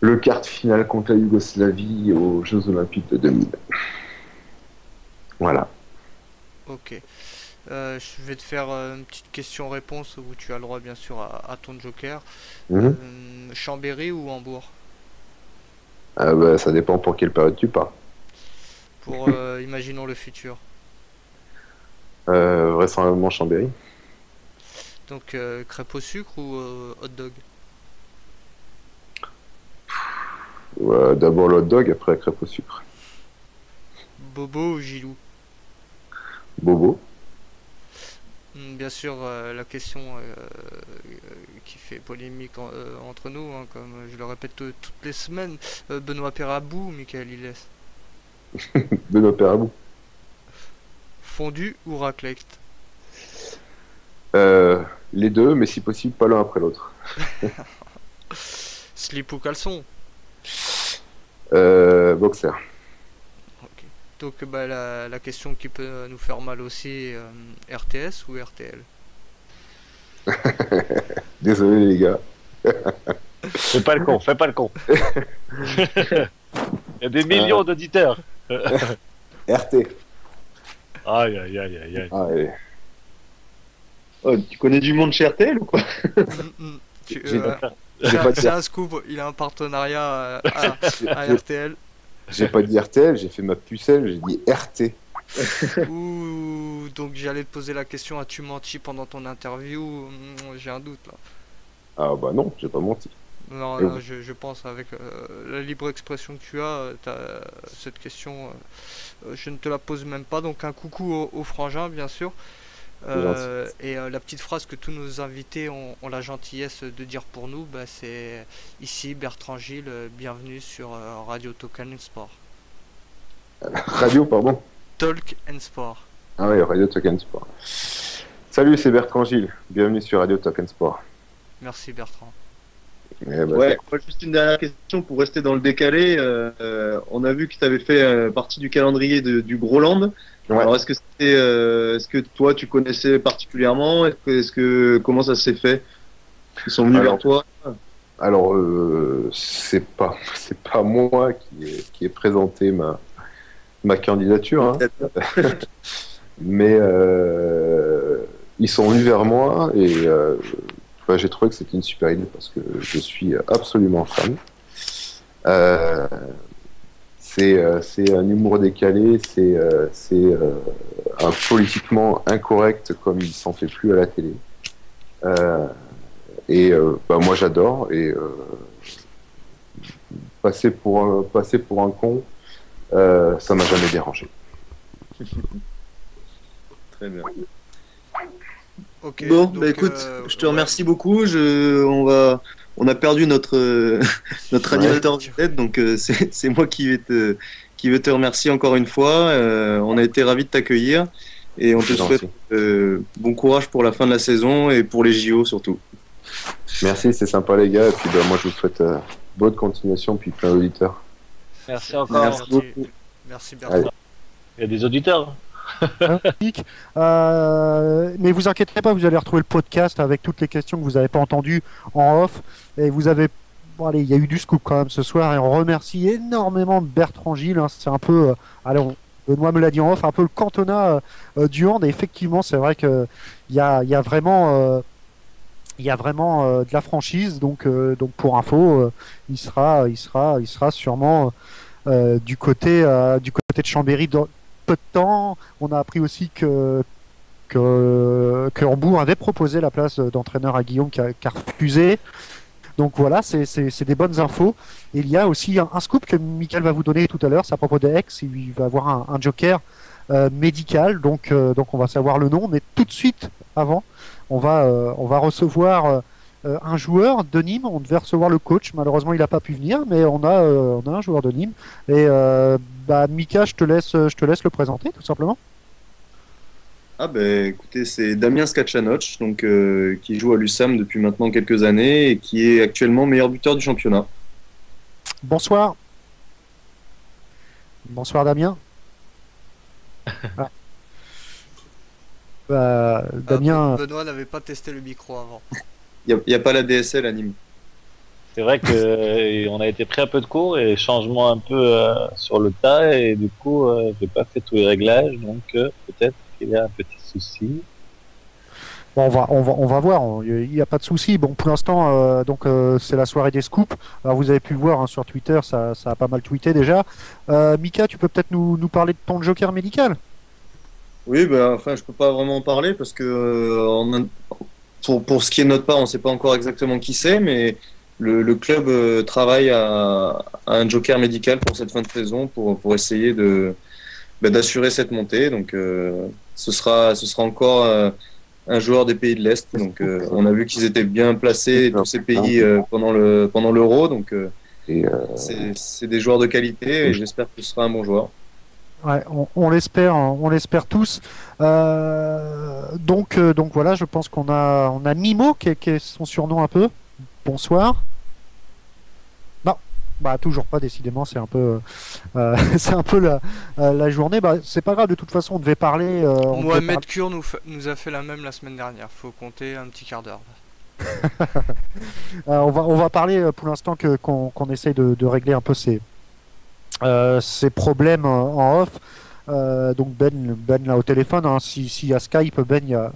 S6: le quart de finale contre la Yougoslavie aux Jeux Olympiques de 2000. Voilà.
S3: Ok. Je vais te faire une petite question-réponse où tu as le droit bien sûr à ton joker. Chambéry ou Hambourg?
S6: Ça dépend pour quelle période tu pars.
S3: Pour imaginons le futur.
S6: Vraisemblablement Chambéry.
S3: Donc crêpe au sucre ou hot dog?
S6: D'abord le hot dog, après la crêpe au sucre.
S3: Bobo ou Gilou?
S6: Bobo.
S3: Bien sûr, la question qui fait polémique entre nous, hein, comme je le répète toutes les semaines, Benoît Pérabou ou Michael Hilles?
S6: Benoît Pérabou.
S3: Fondu ou raclette?
S6: Les deux, mais si possible, pas l'un après l'autre.
S3: Slip ou caleçon?
S6: Boxer.
S3: Okay. Donc la question qui peut nous faire mal aussi, RTS ou RTL?
S6: Désolé les gars.
S4: Fais pas le con, fais pas le con. Il y a des millions d'auditeurs.
S6: RT.
S4: Aïe, aïe, aïe, aïe, aïe.
S6: Allez.
S2: Oh, tu connais du monde chez RTL ou quoi?
S3: C'est un scoop, il a un partenariat à RTL.
S6: J'ai pas dit RTL, j'ai fait ma pucelle, j'ai dit RT.
S3: Ouh, donc j'allais te poser la question, as-tu menti pendant ton interview? J'ai un doute là.
S6: Ah bah non, j'ai pas menti.
S3: Non, non je pense avec la libre expression que tu as, cette question, je ne te la pose même pas. Donc un coucou au frangin bien sûr. Et la petite phrase que tous nos invités ont la gentillesse de dire pour nous, bah, c'est ici Bertrand Gilles, bienvenue sur Radio Talk and Sport.
S6: Radio, pardon.
S3: Talk and Sport.
S6: Ah oui, Radio Talk and Sport. Salut, c'est Bertrand Gilles, bienvenue sur Radio Talk and Sport.
S3: Merci Bertrand.
S2: Ouais, juste une dernière question pour rester dans le décalé. On a vu que tu avais fait partie du calendrier du Groland. Ouais. Alors est-ce que toi tu connaissais particulièrement? Comment ça s'est fait? Ils sont venus vers toi?
S6: Alors c'est pas moi qui ai présenté ma candidature, hein. Mais ils sont venus vers moi et j'ai trouvé que c'était une super idée parce que je suis absolument fan. C'est un humour décalé, c'est un politiquement incorrect comme il s'en fait plus à la télé. Moi j'adore et passer pour un con, ça m'a jamais dérangé.
S2: Très bien.
S3: Okay,
S2: bon,
S3: donc,
S2: écoute, je te remercie beaucoup. On a perdu notre animateur vedette, donc c'est moi qui vais te remercier encore une fois. On a été ravis de t'accueillir et on te souhaite bon courage pour la fin de la saison et pour les JO surtout.
S6: Merci, c'est sympa les gars. Et puis moi je vous souhaite bonne continuation puis plein d'auditeurs.
S4: Merci encore.
S3: Merci beaucoup. Merci Bertrand.
S6: Allez.
S4: Il y a des auditeurs.
S1: Mais vous inquiétez pas, vous allez retrouver le podcast avec toutes les questions que vous n'avez pas entendues en off. Et vous avez, allez, il y a eu du scoop quand même ce soir et on remercie énormément Bertrand Gilles. Hein. C'est un peu, Benoît me l'a dit en off, un peu le cantonat du hand. Et effectivement, c'est vrai que il y a vraiment de la franchise. Donc pour info, il sera sûrement du côté de Chambéry. Peu de temps, on a appris aussi que Hambourg avait proposé la place d'entraîneur à Guillaume qui a refusé. Donc voilà, c'est des bonnes infos. Et il y a aussi un scoop que Michael va vous donner tout à l'heure, c'est à propos de X. Il va avoir un joker médical, donc on va savoir le nom. Mais tout de suite, avant, on va recevoir un joueur de Nîmes. On devait recevoir le coach, malheureusement il n'a pas pu venir, mais on a un joueur de Nîmes. Et Mika, je te laisse le présenter tout simplement.
S7: Ah ben écoutez, c'est Damien Skacanoc, donc qui joue à l'USAM depuis maintenant quelques années et qui est actuellement meilleur buteur du championnat.
S1: Bonsoir. Bonsoir Damien. Damien.
S3: Benoît n'avait pas testé le micro avant.
S7: Il n'y a pas la DSL à Nîmes.
S4: C'est vrai que on a été pris un peu de court et changement un peu sur le tas et du coup j'ai pas fait tous les réglages, donc peut-être qu'il y a un petit souci.
S1: Bon, on va voir, il n'y a pas de souci. Bon, pour l'instant, c'est la soirée des scoops. Alors, vous avez pu le voir sur Twitter, ça a pas mal tweeté déjà. Mika, tu peux peut-être nous parler de ton joker médical?
S7: Oui, enfin, je peux pas vraiment en parler parce que pour ce qui est de notre part, on ne sait pas encore exactement qui c'est, mais le club travaille à un joker médical pour cette fin de saison pour essayer d'assurer cette montée. Donc, ce sera encore un joueur des pays de l'Est. Donc, on a vu qu'ils étaient bien placés, tous ces pays, pendant l'Euro. Donc, c'est des joueurs de qualité et j'espère que ce sera un bon joueur.
S1: Ouais, on l'espère tous. Donc voilà, je pense qu'on a Mimo qui est son surnom un peu. Bonsoir. Non, toujours pas, décidément, c'est un peu la journée. C'est pas grave, de toute façon, on devait parler.
S3: Mohamed Kur nous a fait la même la semaine dernière. Faut compter un petit quart d'heure.
S1: On va parler pour l'instant qu'on essaye de régler un peu ces problèmes en off. Donc Ben là au téléphone, hein. S'il y a Skype, Ben,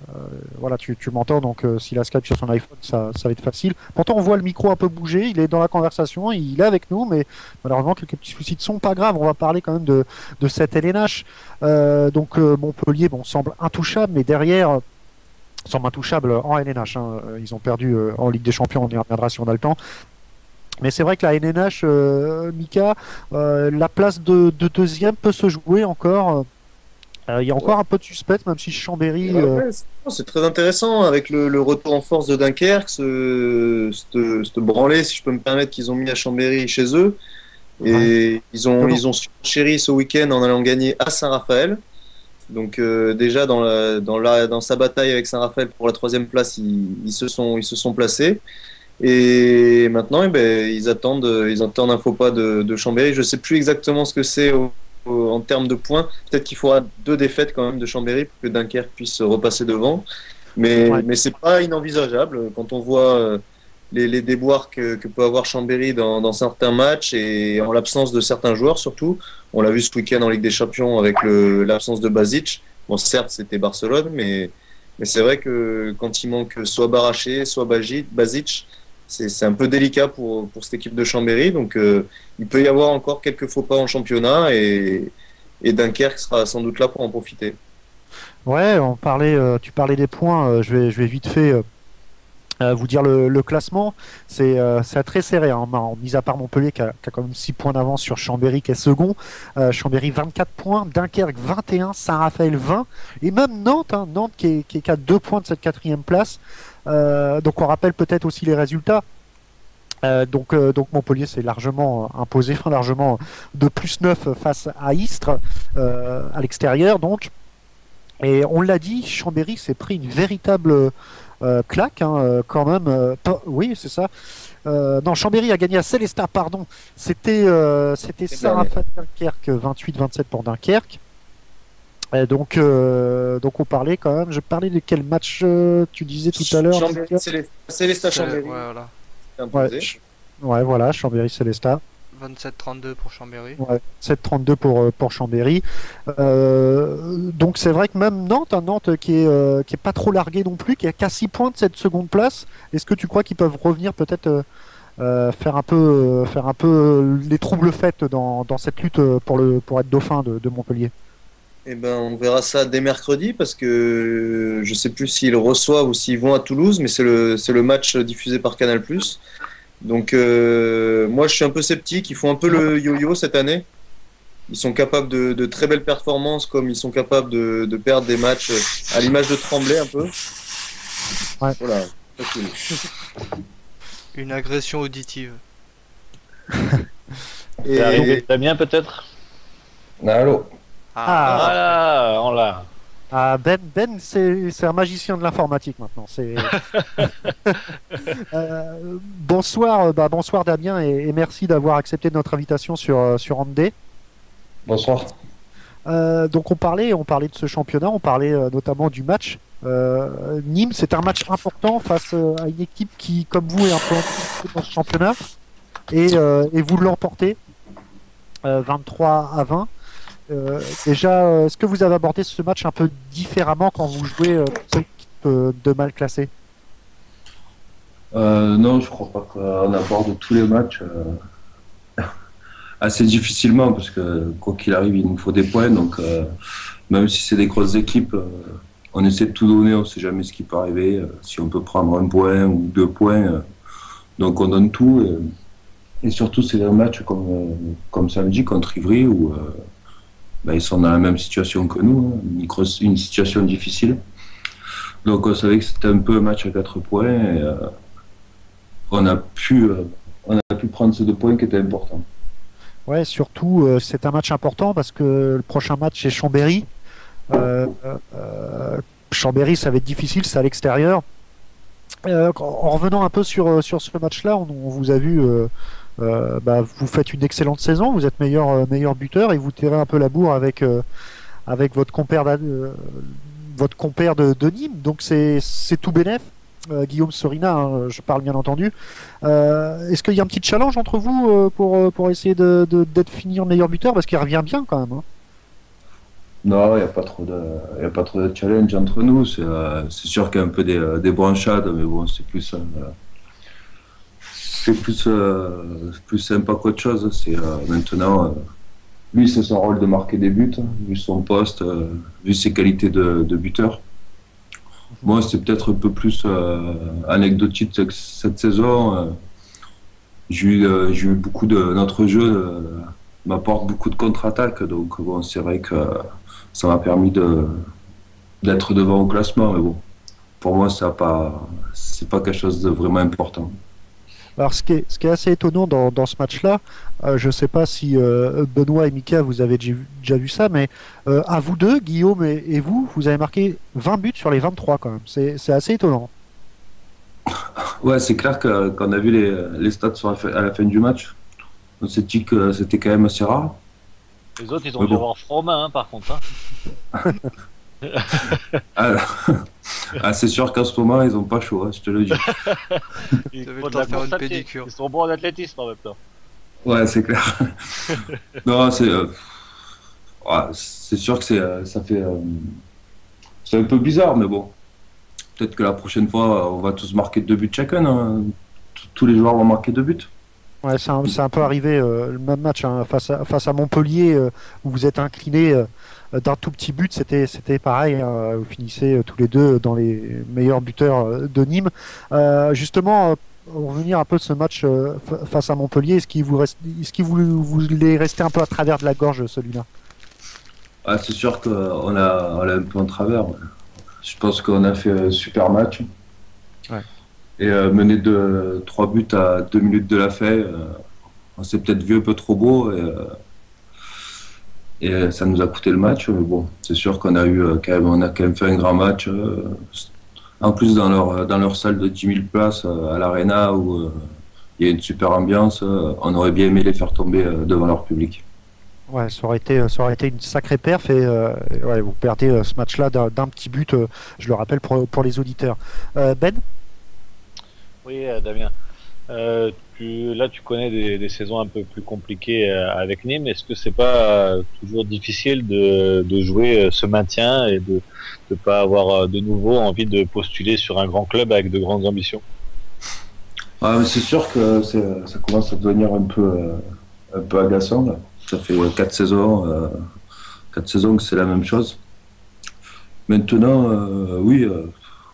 S1: voilà, tu m'entends, donc s'il a Skype sur son iPhone, ça va être facile. Pourtant on voit le micro un peu bouger, il est dans la conversation, il est avec nous, mais malheureusement quelques petits soucis de son, pas grave. On va parler quand même de cette LNH. Donc Montpellier semble intouchable, mais derrière semble intouchable en LNH, hein. Ils ont perdu en Ligue des Champions, on y reviendra si on a le temps. Mais c'est vrai que la NNH, Mika, la place de deuxième peut se jouer encore. Il y a encore un peu de suspense, même si Chambéry...
S7: C'est très intéressant avec le retour en force de Dunkerque, cette branlée, si je peux me permettre, qu'ils ont mis à Chambéry chez eux. Et ils ont surenchéri ce week-end en allant gagner à Saint-Raphaël. Donc déjà dans sa bataille avec Saint-Raphaël pour la 3e place, ils se sont placés. Et maintenant, ils attendent un faux pas de Chambéry. Je ne sais plus exactement ce que c'est en termes de points. Peut-être qu'il faudra 2 défaites quand même de Chambéry pour que Dunkerque puisse repasser devant. Mais c'est pas inenvisageable quand on voit les déboires que peut avoir Chambéry dans certains matchs et en l'absence de certains joueurs surtout. On l'a vu ce week-end en Ligue des Champions avec l'absence de Basic. Bon, certes, c'était Barcelone, mais c'est vrai que quand il manque soit Baraché, soit Basic, c'est un peu délicat pour cette équipe de Chambéry. Donc il peut y avoir encore quelques faux pas en championnat et Dunkerque sera sans doute là pour en profiter.
S1: Ouais, tu parlais des points, je vais vite fait vous dire le classement. C'est très serré, hein. Mis à part Montpellier qui a quand même 6 points d'avance sur Chambéry qui est second. Chambéry 24 points, Dunkerque 21, Saint-Raphaël 20 et même Nantes, hein, Nantes qui est à 2 points de cette 4e place. Donc on rappelle peut-être aussi les résultats. Donc Montpellier s'est largement imposé, largement de +9 face à Istres à l'extérieur donc. Et on l'a dit, Chambéry s'est pris une véritable claque, hein, quand même. Oui, c'est ça. Non, Chambéry a gagné à Célestat, pardon. C'était Saint-Raphaël Dunkerque 28-27 pour Dunkerque. Donc on parlait quand même. Je parlais de quel match tu disais tout à l'heure?
S7: Célestat Chambéry.
S3: Ouais,
S1: voilà, Chambéry Célestat.
S3: 27-32 pour Chambéry.
S1: Ouais, 7-32 pour Chambéry. Donc c'est vrai que même Nantes qui est pas trop largué non plus, qui a qu'à 6 points de cette seconde place. Est-ce que tu crois qu'ils peuvent revenir peut-être faire un peu les troubles faits dans cette lutte pour être dauphin de Montpellier?
S7: On verra ça dès mercredi parce que je sais plus s'ils reçoivent ou s'ils vont à Toulouse, mais c'est le match diffusé par Canal+. Donc moi je suis un peu sceptique, ils font un peu le yo-yo cette année. Ils sont capables de très belles performances comme ils sont capables de perdre des matchs à l'image de Tremblay un peu.
S1: Ouais.
S7: Voilà, facile.
S3: Une agression auditive.
S4: C'est arrivé Damien peut-être.
S8: Allô.
S1: Ah.
S4: Voilà, on l'a.
S1: Ah, Ben, c'est un magicien de l'informatique maintenant. Bonsoir Damien et merci d'avoir accepté notre invitation sur Handé.
S8: Bonsoir.
S1: Donc on parlait de ce championnat, on parlait notamment du match. Nîmes, c'est un match important face à une équipe qui, comme vous, est un peu en dans ce championnat et vous l'emportez 23-20. Déjà, est-ce que vous avez abordé ce match un peu différemment quand vous jouez cette équipe de mal classée?
S8: Non, je crois pas qu'on aborde tous les matchs assez difficilement parce que quoi qu'il arrive, il nous faut des points. Donc, même si c'est des grosses équipes, on essaie de tout donner. On sait jamais ce qui peut arriver. Si on peut prendre 1 point ou 2 points, donc on donne tout. Et surtout, c'est des matchs comme samedi contre Ivry où ils sont dans la même situation que nous, hein, une situation difficile. Donc on savait que c'était un peu un match à 4 points et on a pu prendre ces 2 points qui étaient importants.
S1: Ouais, surtout c'est un match important parce que le prochain match c'est Chambéry. Chambéry, ça va être difficile, c'est à l'extérieur. En revenant un peu sur ce match-là, on vous a vu, vous faites une excellente saison, vous êtes meilleur buteur et vous tirez un peu la bourre avec votre compère de Nîmes, donc c'est tout bénef. Guillaume Sorina, hein, je parle bien entendu. Est-ce qu'il y a un petit challenge entre vous pour essayer d'être finir meilleur buteur parce qu'il revient bien quand même, hein?
S8: Non, il n'y a pas trop de challenge entre nous. C'est sûr qu'il y a un peu des branchades, mais bon, c'est plus sympa qu'autre chose. C'est maintenant, lui, c'est son rôle de marquer des buts, vu son poste, vu ses qualités de buteur. Moi, c'est peut-être un peu plus anecdotique cette saison. J'ai eu beaucoup de notre jeu m'apporte beaucoup de contre-attaques, donc bon, c'est vrai que ça m'a permis d'être devant au classement, mais bon, pour moi, c'est pas quelque chose de vraiment important.
S1: Alors, ce qui est assez étonnant dans ce match-là, je ne sais pas si Benoît et Mika, vous avez déjà vu ça, mais à vous deux, Guillaume et vous avez marqué 20 buts sur les 23 quand même. C'est assez étonnant.
S8: Ouais, c'est clair que quand on a vu les stats à la fin du match, on s'est dit que c'était quand même assez rare.
S4: Les autres, ils ont dû avoir froid aux mains, hein, par contre. Hein.
S8: C'est sûr qu'en ce moment, ils n'ont pas chaud, hein, je te le dis.
S4: Ils vont faire une pédicure. Ils sont bons en athlétisme en même temps.
S8: Ouais, c'est clair. Non, c'est sûr que c'est un peu bizarre, mais bon. Peut-être que la prochaine fois, on va tous marquer 2 buts chacun. Hein. Tous les joueurs vont marquer 2 buts.
S1: Ouais, c'est un peu arrivé le même match hein, face à Montpellier où vous êtes incliné d'un tout petit but, c'était pareil, hein, vous finissez tous les deux dans les meilleurs buteurs de Nîmes. Justement, on va revenir un peu de ce match face à Montpellier, est-ce qu'il vous est resté un peu à travers de la gorge celui-là?
S8: C'est sûr qu'on l'a un peu en travers. Ouais. Je pense qu'on a fait un super match.
S1: Ouais.
S8: Et mener 3 buts à 2 minutes de la fin, on s'est peut-être vu un peu trop beau et ça nous a coûté le match. Mais bon, c'est sûr qu'on a quand même fait un grand match. En plus, dans leur salle de 10 000 places à l'Arena où il y a une super ambiance, on aurait bien aimé les faire tomber devant leur public.
S1: Ouais, ça aurait été une sacrée perf et ouais, vous perdez ce match-là d'un petit but, je le rappelle pour les auditeurs. Ben?
S4: Oui, Damien. Tu connais des saisons un peu plus compliquées avec Nîmes. Est-ce que c'est pas toujours difficile de jouer ce maintien et de ne pas avoir de nouveau envie de postuler sur un grand club avec de grandes ambitions?
S8: Mais c'est sûr que ça commence à devenir un peu agaçant. Là. Ça fait 4 saisons que c'est la même chose. Maintenant, oui,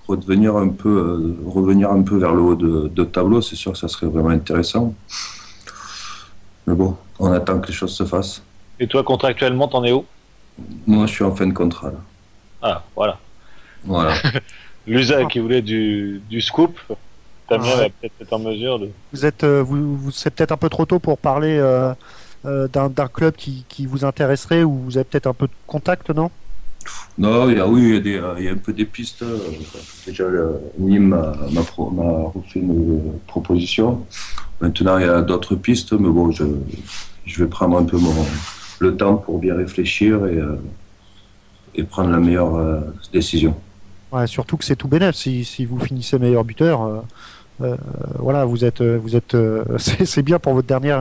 S8: revenir un peu vers le haut de tableau, c'est sûr que ça serait vraiment intéressant. Mais bon, on attend que les choses se fassent.
S4: Et toi, contractuellement, t'en es où?
S8: Moi, je suis en fin de contrat, là.
S4: Ah, voilà.
S8: Voilà.
S4: Lusa qui voulait du scoop, Damien va peut-être être en mesure de...
S1: C'est peut-être un peu trop tôt pour parler d'un club qui vous intéresserait, ou vous avez peut-être un peu de contact, non?
S8: Non, il y a un peu des pistes. Déjà, Nîmes m'a refait une proposition. Maintenant, il y a d'autres pistes, mais bon, je vais prendre un peu le temps pour bien réfléchir et prendre la meilleure décision.
S1: Ouais, surtout que c'est tout bénef. Si vous finissez meilleur buteur, voilà, c'est bien pour votre dernier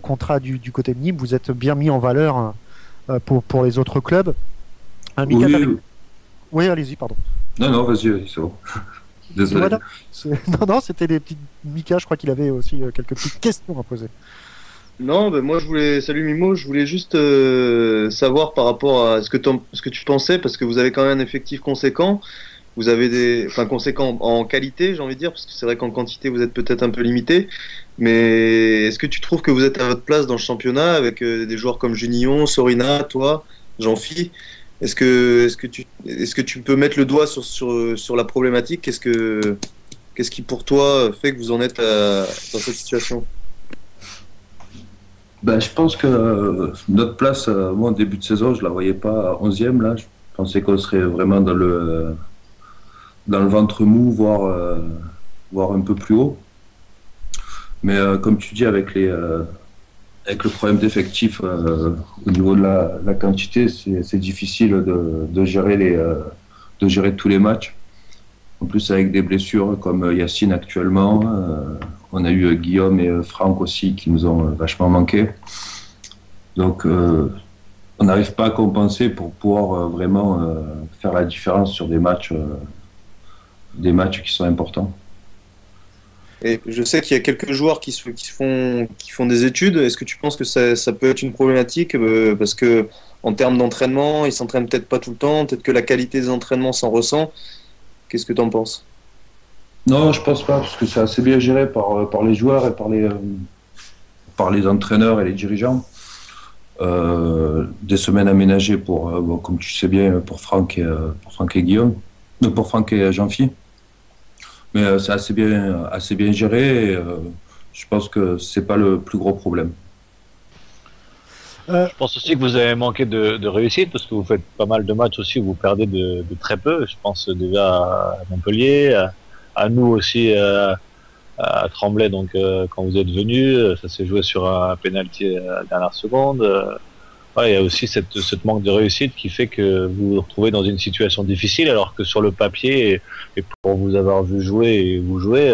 S1: contrat du côté de Nîmes. Vous êtes bien mis en valeur pour les autres clubs. Oui, allez-y, pardon.
S8: Non, vas-y, c'est bon. Désolé.
S1: Voilà. Non, c'était des petites... Mika, je crois qu'il avait aussi quelques petites questions à poser.
S7: Non, ben moi salut Mimo, je voulais juste savoir par rapport à ce que tu pensais, parce que vous avez quand même un effectif conséquent, vous avez conséquent en qualité, j'ai envie de dire, parce que c'est vrai qu'en quantité vous êtes peut-être un peu limité, mais est-ce que tu trouves que vous êtes à votre place dans le championnat avec des joueurs comme Junillon, Sorina, toi, Jean-Phi? Est-ce que tu peux mettre le doigt sur la problématique? Qu'est-ce qui pour toi fait que vous en êtes dans cette situation?
S8: Ben, je pense que notre place, moi en début de saison, je la voyais pas 11e là. Je pensais qu'on serait vraiment dans le ventre mou, voire un peu plus haut. Mais comme tu dis, avec le problème d'effectifs au niveau de la quantité, c'est difficile de gérer tous les matchs. En plus, avec des blessures comme Yacine actuellement, on a eu Guillaume et Franck aussi qui nous ont vachement manqué. Donc, on n'arrive pas à compenser pour pouvoir vraiment faire la différence sur des matchs qui sont importants.
S7: Et je sais qu'il y a quelques joueurs qui font des études. Est-ce que tu penses que ça peut être une problématique parce que en termes d'entraînement, ils s'entraînent peut-être pas tout le temps, peut-être que la qualité des entraînements s'en ressent. Qu'est-ce que tu en penses?
S8: Non, je pense pas, parce que c'est assez bien géré par les joueurs et par les entraîneurs et les dirigeants. Des semaines aménagées pour, comme tu sais bien, pour Franck et Guillaume, pour Franck et Jean-Phi. Mais c'est assez bien géré et je pense que c'est pas le plus gros problème.
S4: Je pense aussi que vous avez manqué de réussite parce que vous faites pas mal de matchs aussi où vous perdez de très peu. Je pense déjà à Montpellier, à nous aussi à Tremblay. Donc quand vous êtes venu, ça s'est joué sur un penalty à la dernière seconde. Ouais, il y a aussi cette manque de réussite qui fait que vous vous retrouvez dans une situation difficile alors que sur le papier et pour vous avoir vu jouer et vous jouer,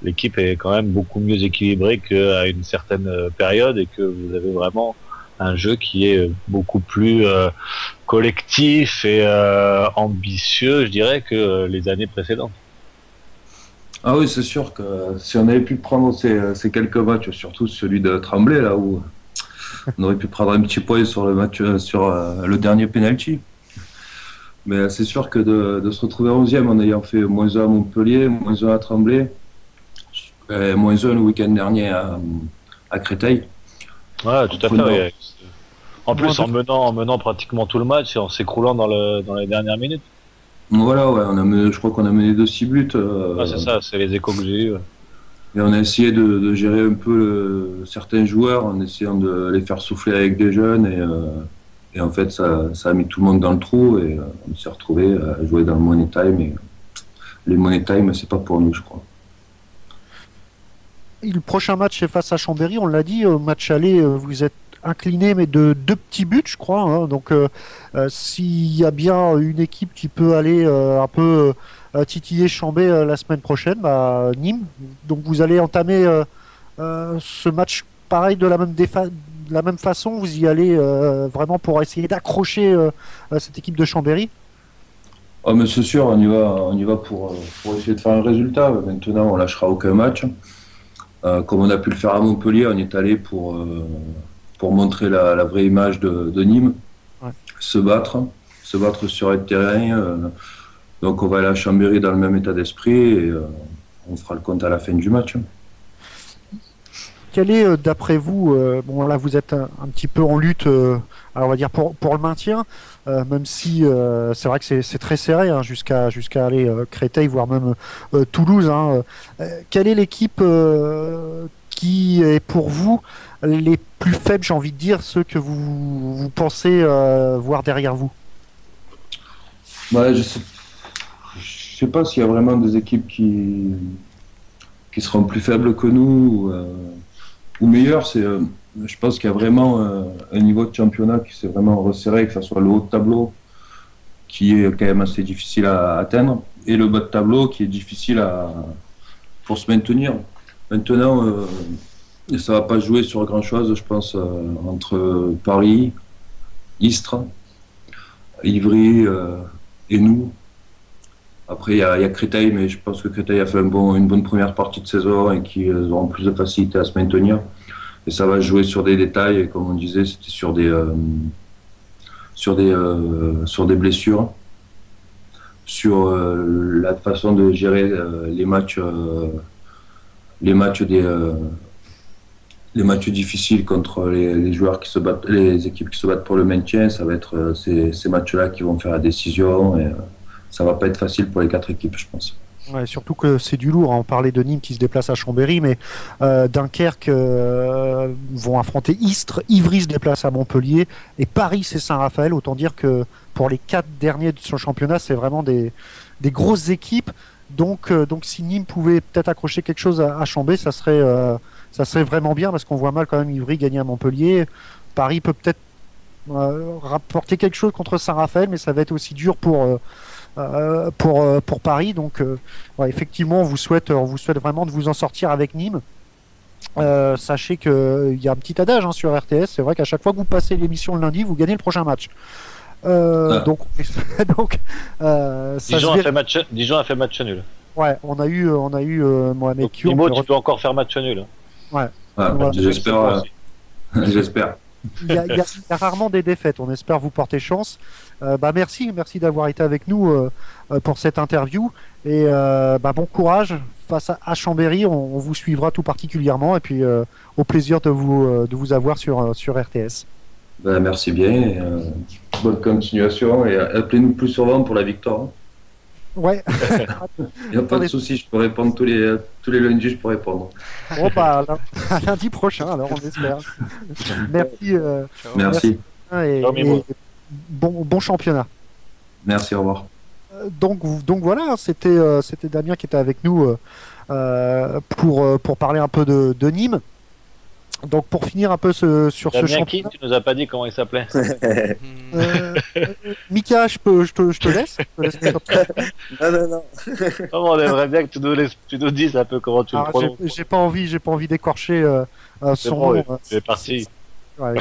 S4: l'équipe est quand même beaucoup mieux équilibrée qu'à une certaine période et que vous avez vraiment un jeu qui est beaucoup plus collectif et ambitieux, je dirais, que les années précédentes.
S8: Ah oui, c'est sûr que si on avait pu prendre ces quelques matchs, surtout celui de Tremblay, là où on aurait pu prendre un petit point sur le match, sur le dernier penalty. Mais c'est sûr que de se retrouver 11e en ayant fait -1 à Montpellier, -1 à Tremblay, et -1 le week-end dernier à Créteil.
S4: Ouais, tout à fait. Ouais. En plus, en menant pratiquement tout le match et en s'écroulant dans les dernières minutes.
S8: Voilà, ouais, je crois qu'on a mené 2-6 buts.
S4: C'est ça, c'est les échos que j'ai eus. Ouais.
S8: Et on a essayé de gérer un peu certains joueurs en essayant de les faire souffler avec des jeunes. Et en fait, ça a mis tout le monde dans le trou et on s'est retrouvé à jouer dans le Money Time. Et les Money Time, c'est pas pour nous, je crois.
S1: Le prochain match est face à Chambéry, on l'a dit, au match aller, vous êtes incliné, mais de 2 petits buts, je crois. Hein. Donc, s'il y a bien une équipe qui peut aller un peu titiller Chambé la semaine prochaine, Nîmes. Donc, vous allez entamer ce match pareil de la même façon. Vous y allez vraiment pour essayer d'accrocher cette équipe de Chambéry.
S8: Oh, mais c'est sûr, on y va pour essayer de faire un résultat. Maintenant, on lâchera aucun match. Comme on a pu le faire à Montpellier, on est allé pour montrer la vraie image de Nîmes, ouais. se battre sur le terrain. Donc on va aller à Chambéry dans le même état d'esprit et on fera le compte à la fin du match.
S1: Quel est, d'après vous, bon là vous êtes un petit peu en lutte, alors on va dire pour le maintien, même si c'est vrai que c'est très serré hein, jusqu'à aller Créteil, voire même Toulouse. Hein, quelle est l'équipe qui est pour vous les plus faibles, j'ai envie de dire, ceux que vous pensez voir derrière vous?
S8: Ouais, je sais pas s'il y a vraiment des équipes qui seront plus faibles que nous ou meilleures. Je pense qu'il y a vraiment un niveau de championnat qui s'est vraiment resserré, que ce soit le haut de tableau qui est quand même assez difficile à atteindre et le bas de tableau qui est difficile pour se maintenir. Maintenant, ça va pas jouer sur grand chose, je pense, entre Paris, Istres, Ivry et nous. Après, il y a Créteil, mais je pense que Créteil a fait une bonne première partie de saison et qu'ils auront plus de facilité à se maintenir. Et ça va jouer sur des détails, et comme on disait, c'était sur des blessures, sur la façon de gérer les matchs difficiles contre les joueurs qui se battent, les équipes qui se battent pour le maintien. Ça va être ces matchs-là qui vont faire la décision et ça va pas être facile pour les 4 équipes, je pense.
S1: Ouais, surtout que c'est du lourd. On parlait de Nîmes qui se déplace à Chambéry, mais Dunkerque vont affronter Istres, Ivry se déplace à Montpellier et Paris c'est Saint-Raphaël. Autant dire que pour les 4 derniers de ce championnat, c'est vraiment des grosses équipes. Donc si Nîmes pouvait peut-être accrocher quelque chose à Chambé, ça serait vraiment bien parce qu'on voit mal quand même Ivry gagner à Montpellier. Paris peut peut-être rapporter quelque chose contre Saint-Raphaël, mais ça va être aussi dur pour Paris. Donc ouais, effectivement on vous souhaite vraiment de vous en sortir avec Nîmes. Sachez qu'il y a un petit adage hein, sur RTS, c'est vrai qu'à chaque fois que vous passez l'émission le lundi, vous gagnez le prochain match. Donc
S4: Dijon a fait match nul.
S1: Ouais, on a eu Mohamed Kiour.
S4: Timo, tu peux encore faire match nul.
S1: Ouais.
S8: Voilà. J'espère.
S1: Il y a rarement des défaites. On espère vous porter chance. Merci d'avoir été avec nous pour cette interview et bon courage face à Chambéry. On vous suivra tout particulièrement et puis au plaisir de vous avoir sur RTS.
S8: Merci bien. Et, bonne continuation et appelez-nous plus souvent pour la victoire.
S1: Ouais.
S8: Il n'y a pas de souci, je peux répondre tous les lundis, je peux répondre.
S1: Bon lundi prochain, alors on espère. Merci.
S8: Merci.
S1: Et bon championnat.
S8: Merci, au revoir.
S1: Donc voilà, c'était Damien qui était avec nous pour parler un peu de Nîmes. Donc pour finir un peu sur ce championnat.
S4: Tu nous as pas dit comment il s'appelait.
S1: Mika, je te laisse.
S7: Non.
S4: On aimerait bien que tu nous dises un peu comment tu le prononces.
S1: J'ai pas envie d'écorcher son nom.
S4: C'est parti.
S1: Ouais,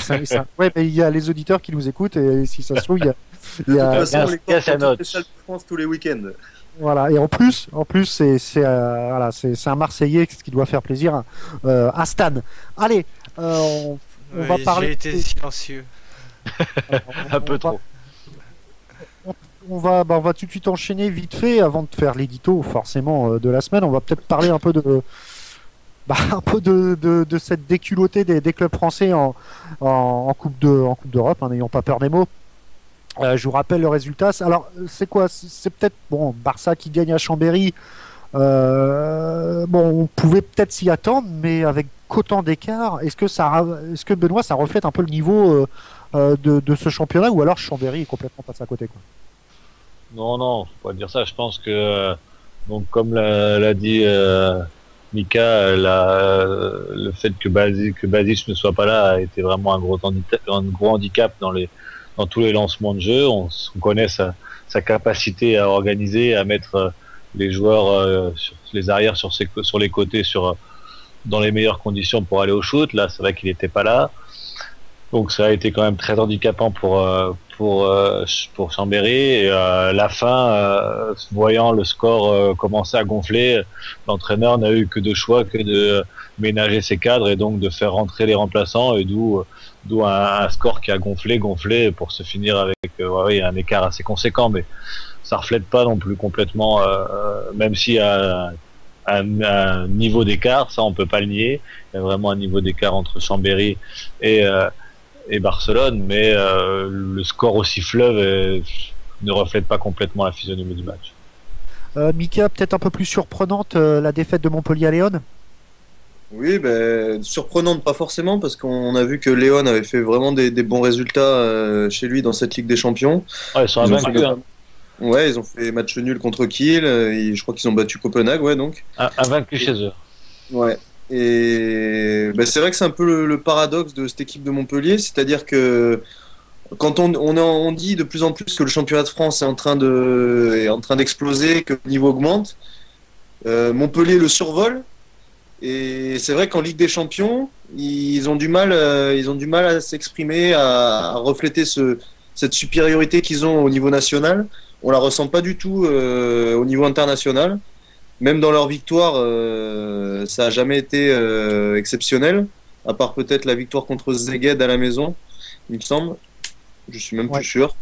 S1: mais il y a les auditeurs qui nous écoutent et si ça se trouve, il y a.
S7: De toute façon, les sports de Salle de France tous les week-ends.
S1: Voilà, et en plus c'est un Marseillais, ce qui doit faire plaisir à Stan. Allez, on va parler.
S3: J'ai été silencieux.
S4: Un peu trop.
S1: On va tout de suite enchaîner vite fait avant de faire l'édito forcément de la semaine. On va peut-être parler un peu de cette déculottée des clubs français en Coupe d'Europe, hein, n'ayons pas peur des mots. Je vous rappelle le résultat. Alors, c'est quoi? C'est peut-être Barça qui gagne à Chambéry. On pouvait peut-être s'y attendre, mais avec autant d'écart, est-ce que Benoît, ça reflète un peu le niveau de ce championnat, ou alors Chambéry est complètement passé à côté, quoi?
S4: Non, faut pas dire ça. Je pense que comme l'a dit Mika, le fait que Basic ne soit pas là a été vraiment un gros handicap dans tous les lancements de jeu. On connaît sa capacité à organiser, à mettre les joueurs sur les arrières sur les côtés dans les meilleures conditions pour aller au shoot. Là, c'est vrai qu'il n'était pas là. Donc ça a été quand même très handicapant pour Chambéry. Et la fin, voyant le score commencer à gonfler, l'entraîneur n'a eu que deux choix, que de ménager ses cadres et donc de faire rentrer les remplaçants, et d'où un score qui a gonflé pour se finir avec un écart assez conséquent. Mais ça reflète pas non plus complètement, même si un niveau d'écart, ça on peut pas le nier. Il y a vraiment un niveau d'écart entre Chambéry et Barcelone, mais le score aussi fleuve ne reflète pas complètement la physionomie du match.
S1: Mika, peut-être un peu plus surprenante la défaite de Montpellier à Léon.
S7: Oui, ben, surprenante, pas forcément, parce qu'on a vu que Léon avait fait vraiment des bons résultats chez lui dans cette Ligue des Champions.
S4: Ouais, ils sont invaincus.
S7: Ouais, ils ont fait match nul contre Kiel, et je crois qu'ils ont battu Copenhague, ouais, donc.
S4: Invaincus chez eux.
S7: Ouais. Et ben, c'est vrai que c'est un peu le paradoxe de cette équipe de Montpellier, c'est-à-dire que quand on dit de plus en plus que le championnat de France est en train d'exploser, que le niveau augmente, Montpellier le survole. Et c'est vrai qu'en Ligue des Champions, ils ont du mal à s'exprimer, à refléter cette supériorité qu'ils ont au niveau national. On la ressent pas du tout au niveau international. Même dans leur victoire, ça a jamais été exceptionnel, à part peut-être la victoire contre Szeged à la maison, il me semble. Je suis même plus sûr.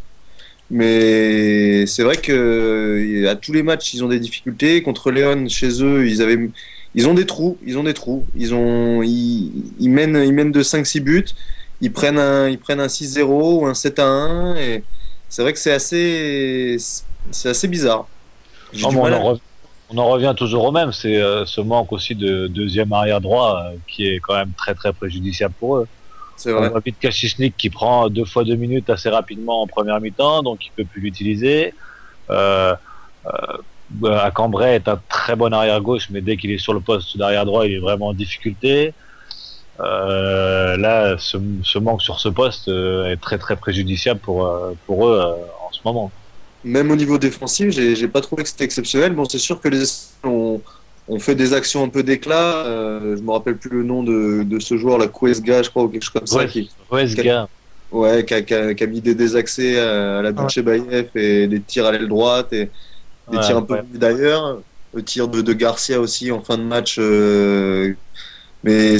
S7: Mais c'est vrai que à tous les matchs, ils ont des difficultés. Contre Léon, chez eux, ils ont des trous. Ils mènent de 5-6 buts. Ils prennent un 6-0 ou un 7-1. Et c'est vrai que c'est assez bizarre.
S4: On en revient toujours au même. C'est ce manque aussi de deuxième arrière droit qui est quand même très très préjudiciable pour eux.
S7: C'est vrai.
S4: On voit Pete Kachichnik qui prend 2 fois 2 minutes assez rapidement en première mi-temps, donc il peut plus l'utiliser. Cambrai est un très bon arrière gauche, mais dès qu'il est sur le poste d'arrière droit, il est vraiment en difficulté. Là, ce manque sur ce poste est très très préjudiciable pour eux en ce moment.
S7: Même au niveau défensif, j'ai pas trouvé que c'était exceptionnel. Bon, c'est sûr que les ont fait des actions un peu d'éclat. Je me rappelle plus le nom de ce joueur, la Cuesga, je crois, ou quelque chose comme ça.
S4: Cuesga.
S7: Ouais, qui a mis des accès à la Dutchebaïef et des tirs à l'aile droite et des tirs un peu d'ailleurs. Le tir de Garcia aussi en fin de match. Mais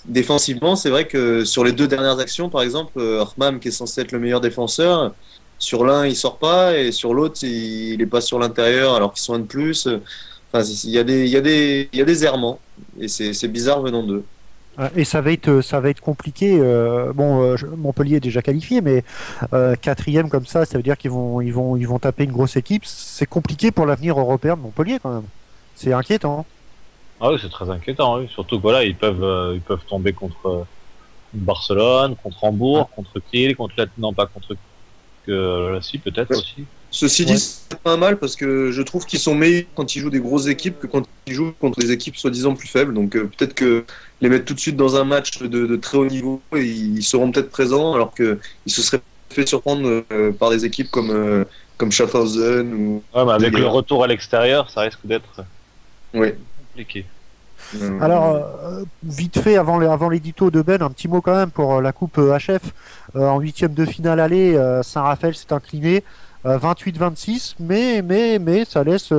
S7: défensivement, c'est vrai que sur les 2 dernières actions, par exemple, Armam, qui est censé être le meilleur défenseur, sur l'un il sort pas et sur l'autre il est pas sur l'intérieur alors qu'ils sont un de plus. Enfin, il y a des errements et c'est bizarre venant d'eux.
S1: Et ça va être compliqué. Montpellier est déjà qualifié, mais 4e comme ça veut dire qu'ils vont taper une grosse équipe. C'est compliqué pour l'avenir européen de Montpellier quand même. C'est inquiétant.
S4: Ah oui, c'est très inquiétant. Oui. Surtout que voilà, ils peuvent tomber contre Barcelone, contre Hambourg, contre Kiel, non pas contre si peut-être aussi.
S7: Ceci dit, c'est pas mal parce que je trouve qu'ils sont meilleurs quand ils jouent des grosses équipes que quand ils jouent contre des équipes soi-disant plus faibles. Donc peut-être que les mettre tout de suite dans un match de très haut niveau, et ils seront peut-être présents alors qu'ils se seraient fait surprendre par des équipes comme Schaffhausen.
S4: Ouais, mais avec le retour à l'extérieur, ça risque d'être compliqué.
S1: Alors, vite fait, avant l'édito de Ben, un petit mot quand même pour la Coupe HF. En 8e de finale aller, Saint-Raphaël s'est incliné 28-26, mais ça laisse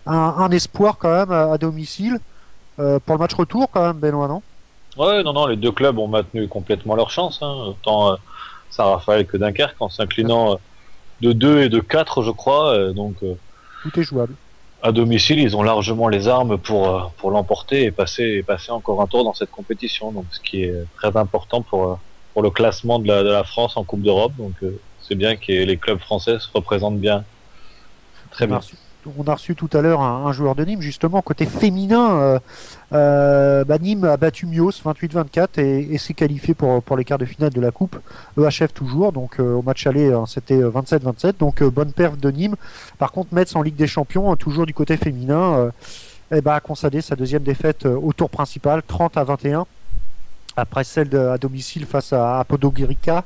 S1: un espoir quand même à domicile pour le match retour quand même, Benoît, non?
S4: Ouais, non, les 2 clubs ont maintenu complètement leur chance, autant Saint-Raphaël que Dunkerque, en s'inclinant de 2 et de 4, je crois, donc
S1: tout est jouable.
S4: À domicile, ils ont largement les armes pour l'emporter et passer encore un tour dans cette compétition, donc ce qui est très important pour le classement de la France en Coupe d'Europe, donc c'est bien que les clubs français se représentent bien. Très bien.
S1: On a reçu tout à l'heure un joueur de Nîmes, justement, côté féminin. Nîmes a battu Mios 28-24 et s'est qualifié pour les quarts de finale de la Coupe. EHF toujours, donc au match aller, c'était 27-27, donc bonne perf de Nîmes. Par contre, Metz en Ligue des Champions, toujours du côté féminin, a constaté sa 2e défaite au tour principal, 30-21, après celle à domicile face à Podgorica,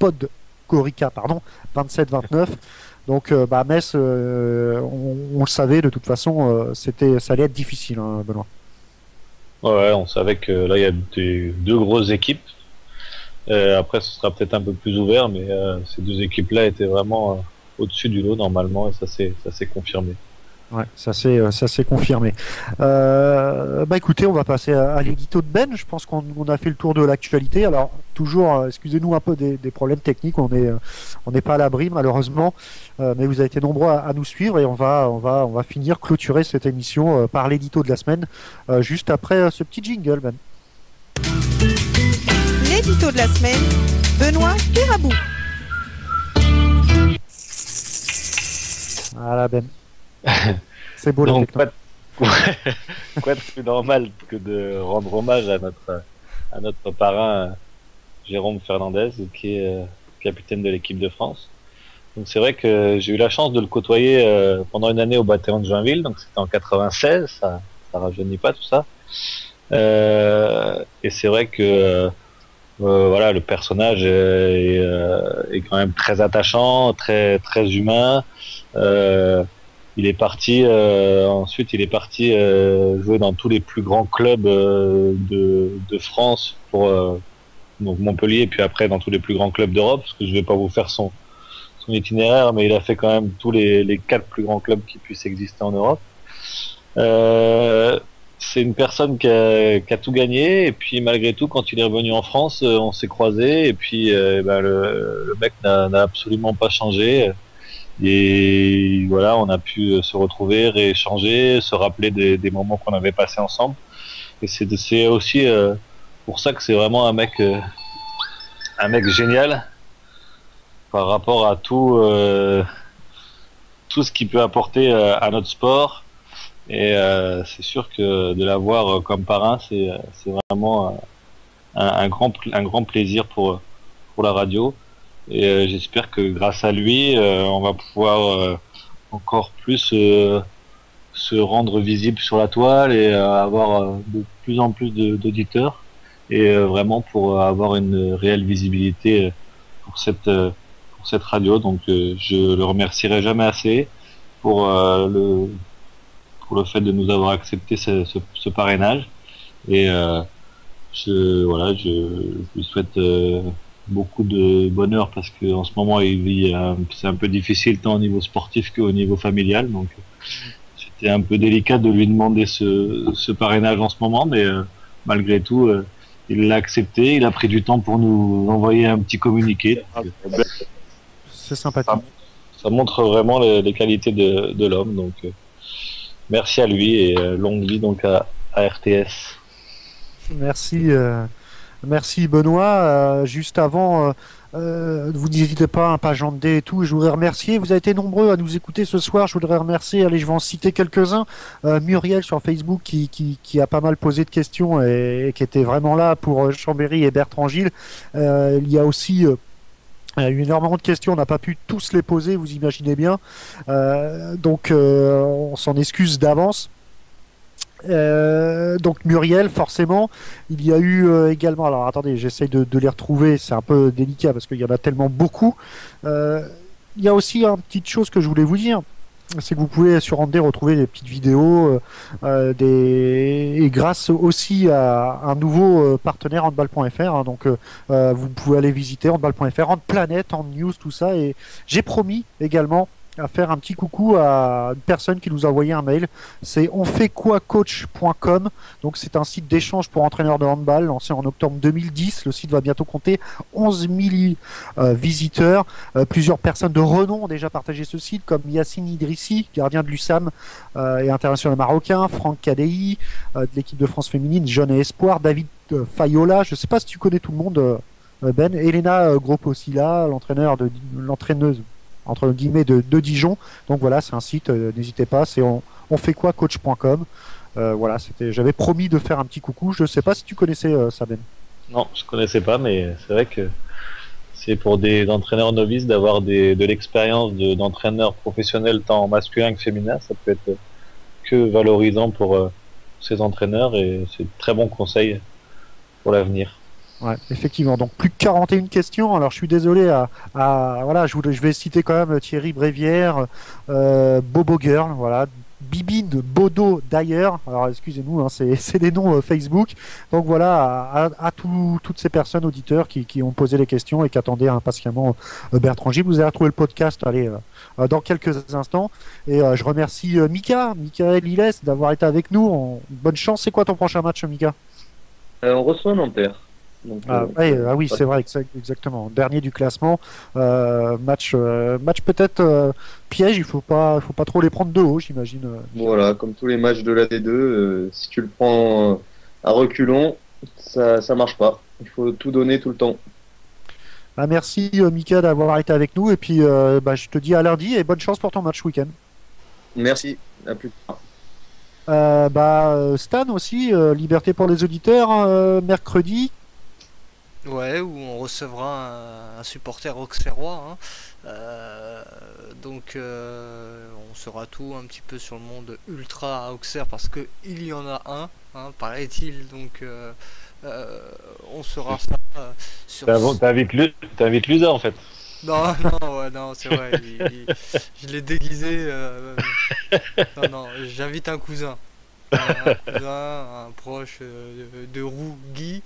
S1: 27-29. Donc Metz, on le savait de toute façon, ça allait être difficile, Benoît.
S4: Ouais, on savait que là il y a 2 grosses équipes. Après, ce sera peut-être un peu plus ouvert, mais ces 2 équipes-là étaient vraiment au-dessus du lot normalement, et ça s'est confirmé.
S1: Ouais, ça c'est confirmé. Bah écoutez, on va passer à l'édito de Ben. Je pense qu'on a fait le tour de l'actualité. Alors toujours, excusez-nous un peu des problèmes techniques. On n'est pas à l'abri malheureusement, mais vous avez été nombreux à nous suivre et on va finir clôturer cette émission par l'édito de la semaine, juste après ce petit jingle, Ben.
S5: L'édito de la semaine, Benoît Pirabou.
S1: Voilà, Ben. C'est beau la
S4: Donc,
S1: techno.
S4: quoi de plus normal que de rendre hommage à notre parrain Jérôme Fernandez, qui est capitaine de l'équipe de France. Donc c'est vrai que j'ai eu la chance de le côtoyer pendant une année au Bataillon de Joinville, donc c'était en 96, ça rajeunit pas tout ça. Et c'est vrai que voilà, le personnage est quand même très attachant, très très humain. Il est parti ensuite, il est parti jouer dans tous les plus grands clubs de France pour donc Montpellier, et puis après dans tous les plus grands clubs d'Europe, parce que je vais pas vous faire son itinéraire, mais il a fait quand même tous les 4 plus grands clubs qui puissent exister en Europe. C'est une personne qui a tout gagné, et puis malgré tout, quand il est revenu en France, on s'est croisés, et puis le mec n'a absolument pas changé. Et voilà, on a pu se retrouver, rééchanger, se rappeler des moments qu'on avait passés ensemble. Et c'est aussi pour ça que c'est vraiment un mec génial par rapport à tout ce qu'il peut apporter à notre sport. Et c'est sûr que de l'avoir comme parrain, c'est vraiment un grand plaisir pour la radio. Et j'espère que grâce à lui, on va pouvoir encore plus se rendre visible sur la toile et avoir de plus en plus d'auditeurs, et vraiment pour avoir une réelle visibilité pour cette radio. Donc je le remercierai jamais assez pour le fait de nous avoir accepté ce parrainage. Et je lui souhaite beaucoup de bonheur, parce que en ce moment c'est un peu difficile tant au niveau sportif qu'au niveau familial, donc c'était un peu délicat de lui demander ce parrainage en ce moment, mais malgré tout il l'a accepté, il a pris du temps pour nous envoyer un petit communiqué.
S1: C'est sympathique.
S4: Ça montre vraiment les qualités de l'homme, donc merci à lui, et longue vie donc à RTS.
S1: Merci Benoît. Juste avant, vous n'hésitez pas, page en D et tout. Je voudrais remercier, vous avez été nombreux à nous écouter ce soir. Je voudrais remercier, allez, je vais en citer quelques-uns. Muriel sur Facebook qui a pas mal posé de questions et qui était vraiment là pour Chambéry et Bertrand Gilles. Il y a aussi eu énormément de questions, on n'a pas pu tous les poser, vous imaginez bien. Donc on s'en excuse d'avance. Donc Muriel, forcément, il y a eu également, alors attendez, j'essaye de les retrouver, c'est un peu délicat parce qu'il y en a tellement beaucoup. Il y a aussi une petite chose que je voulais vous dire, c'est que vous pouvez sur Andé retrouver des petites vidéos et grâce aussi à un nouveau partenaire handball.fr, hein, donc vous pouvez aller visiter handball.fr, Handplanet, Handnews, tout ça, et j'ai promis également à faire un petit coucou à une personne qui nous a envoyé un mail. C'est onfaitquoicoach.com. Donc c'est un site d'échange pour entraîneurs de handball lancé en octobre 2010. Le site va bientôt compter 11 000 visiteurs. Plusieurs personnes de renom ont déjà partagé ce site, comme Yassine Idrissi, gardien de l'USAM et international marocain, Franck Kadei de l'équipe de France féminine, Jeune et Espoir, David Fayola. Je ne sais pas si tu connais tout le monde, Ben. Elena Groposila, l'entraîneuse entre guillemets de Dijon. Donc voilà, c'est un site, n'hésitez pas, c'est onfaitquoicoach.com. Voilà, j'avais promis de faire un petit coucou. Je sais pas si tu connaissais ça, Ben.
S4: Non, je connaissais pas, mais c'est vrai que c'est pour des entraîneurs novices d'avoir de l'expérience d'entraîneurs professionnels tant masculin que féminin. Ça peut être que valorisant pour ces entraîneurs, et c'est de très bons conseils pour l'avenir.
S1: Ouais, effectivement. Donc plus que 41 questions. Alors je suis désolé voilà, je vais citer quand même Thierry Brévière, Bobo Girl, voilà, Bibine Bodo d'ailleurs. Alors excusez-nous, hein, c'est des noms Facebook. Donc voilà, à toutes ces personnes auditeurs qui ont posé les questions et qui attendaient impatiemment Bertrand Gilles. Vous allez retrouver le podcast dans quelques instants. Et je remercie Michael Liles d'avoir été avec nous. Bonne chance. C'est quoi ton prochain match, Mika?
S7: On reçoit Nanterre. Donc,
S1: oui, c'est vrai, exactement. Dernier du classement. Match peut-être piège. Il faut pas trop les prendre de haut, j'imagine.
S7: Voilà, comme tous les matchs de la D2, si tu le prends à reculons, ça marche pas. Il faut tout donner tout le temps.
S1: Merci Mika d'avoir été avec nous et puis je te dis à lundi et bonne chance pour ton match week-end.
S7: Merci, à plus tard.
S1: Stan aussi, Liberté pour les auditeurs, mercredi.
S3: Ouais, où on recevra un supporter auxerrois. Donc on saura tout un petit peu sur le monde ultra à Auxerre parce que il y en a un, paraît-il. Donc on saura ça sur.
S4: T'invites Luda en fait.
S3: Non, c'est vrai. Je l'ai déguisé. Non, j'invite un cousin. Un proche de Roux, Guy.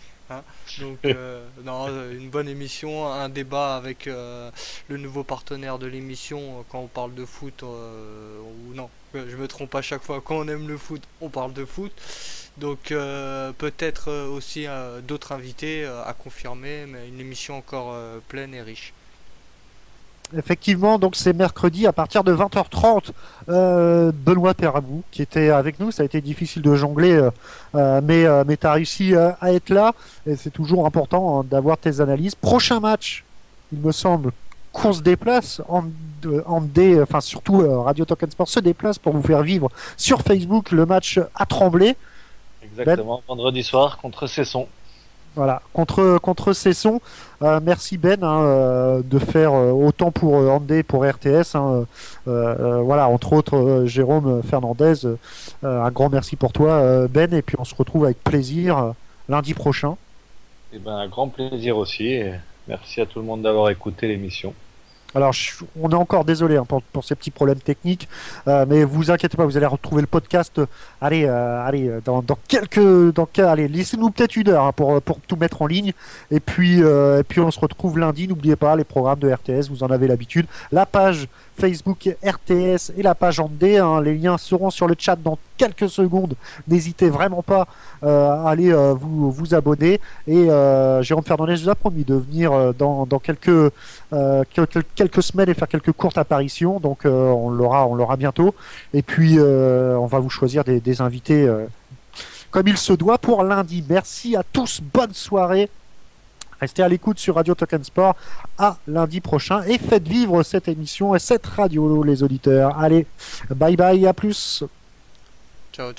S3: Donc une bonne émission, un débat avec le nouveau partenaire de l'émission quand on parle de foot ou non, je me trompe à chaque fois, quand on aime le foot on parle de foot, donc peut-être aussi d'autres invités à confirmer, mais une émission encore pleine et riche.
S1: Effectivement, donc c'est mercredi à partir de 20h30. Benoît Perabou qui était avec nous, ça a été difficile de jongler, mais tu as réussi à être là et c'est toujours important d'avoir tes analyses. Prochain match, il me semble qu'on se déplace surtout Radio Token Sport se déplace pour vous faire vivre sur Facebook le match à Tremblay.
S4: Exactement, vendredi soir contre Cesson.
S1: Voilà, contre Cesson. Merci Ben de faire autant pour Andé, pour RTS. Voilà, entre autres Jérôme Fernandez. Un grand merci pour toi Ben, et puis on se retrouve avec plaisir lundi prochain.
S4: Et un grand plaisir aussi. Et merci à tout le monde d'avoir écouté l'émission.
S1: Alors, on est encore désolé pour ces petits problèmes techniques, mais vous inquiétez pas, vous allez retrouver le podcast. Laissez-nous peut-être une heure pour tout mettre en ligne, et puis on se retrouve lundi. N'oubliez pas les programmes de RTS, vous en avez l'habitude. La page Facebook RTS et la page Andé, les liens seront sur le chat dans quelques secondes. N'hésitez vraiment pas à aller vous abonner. Et Jérôme Fernandez nous a promis de venir dans quelques semaines et faire quelques courtes apparitions. Donc on l'aura bientôt. Et puis on va vous choisir des invités comme il se doit pour lundi. Merci à tous, bonne soirée. Restez à l'écoute sur Radio Token Sport. À lundi prochain et faites vivre cette émission et cette radio, les auditeurs. Allez, bye bye, à plus.
S3: Ciao.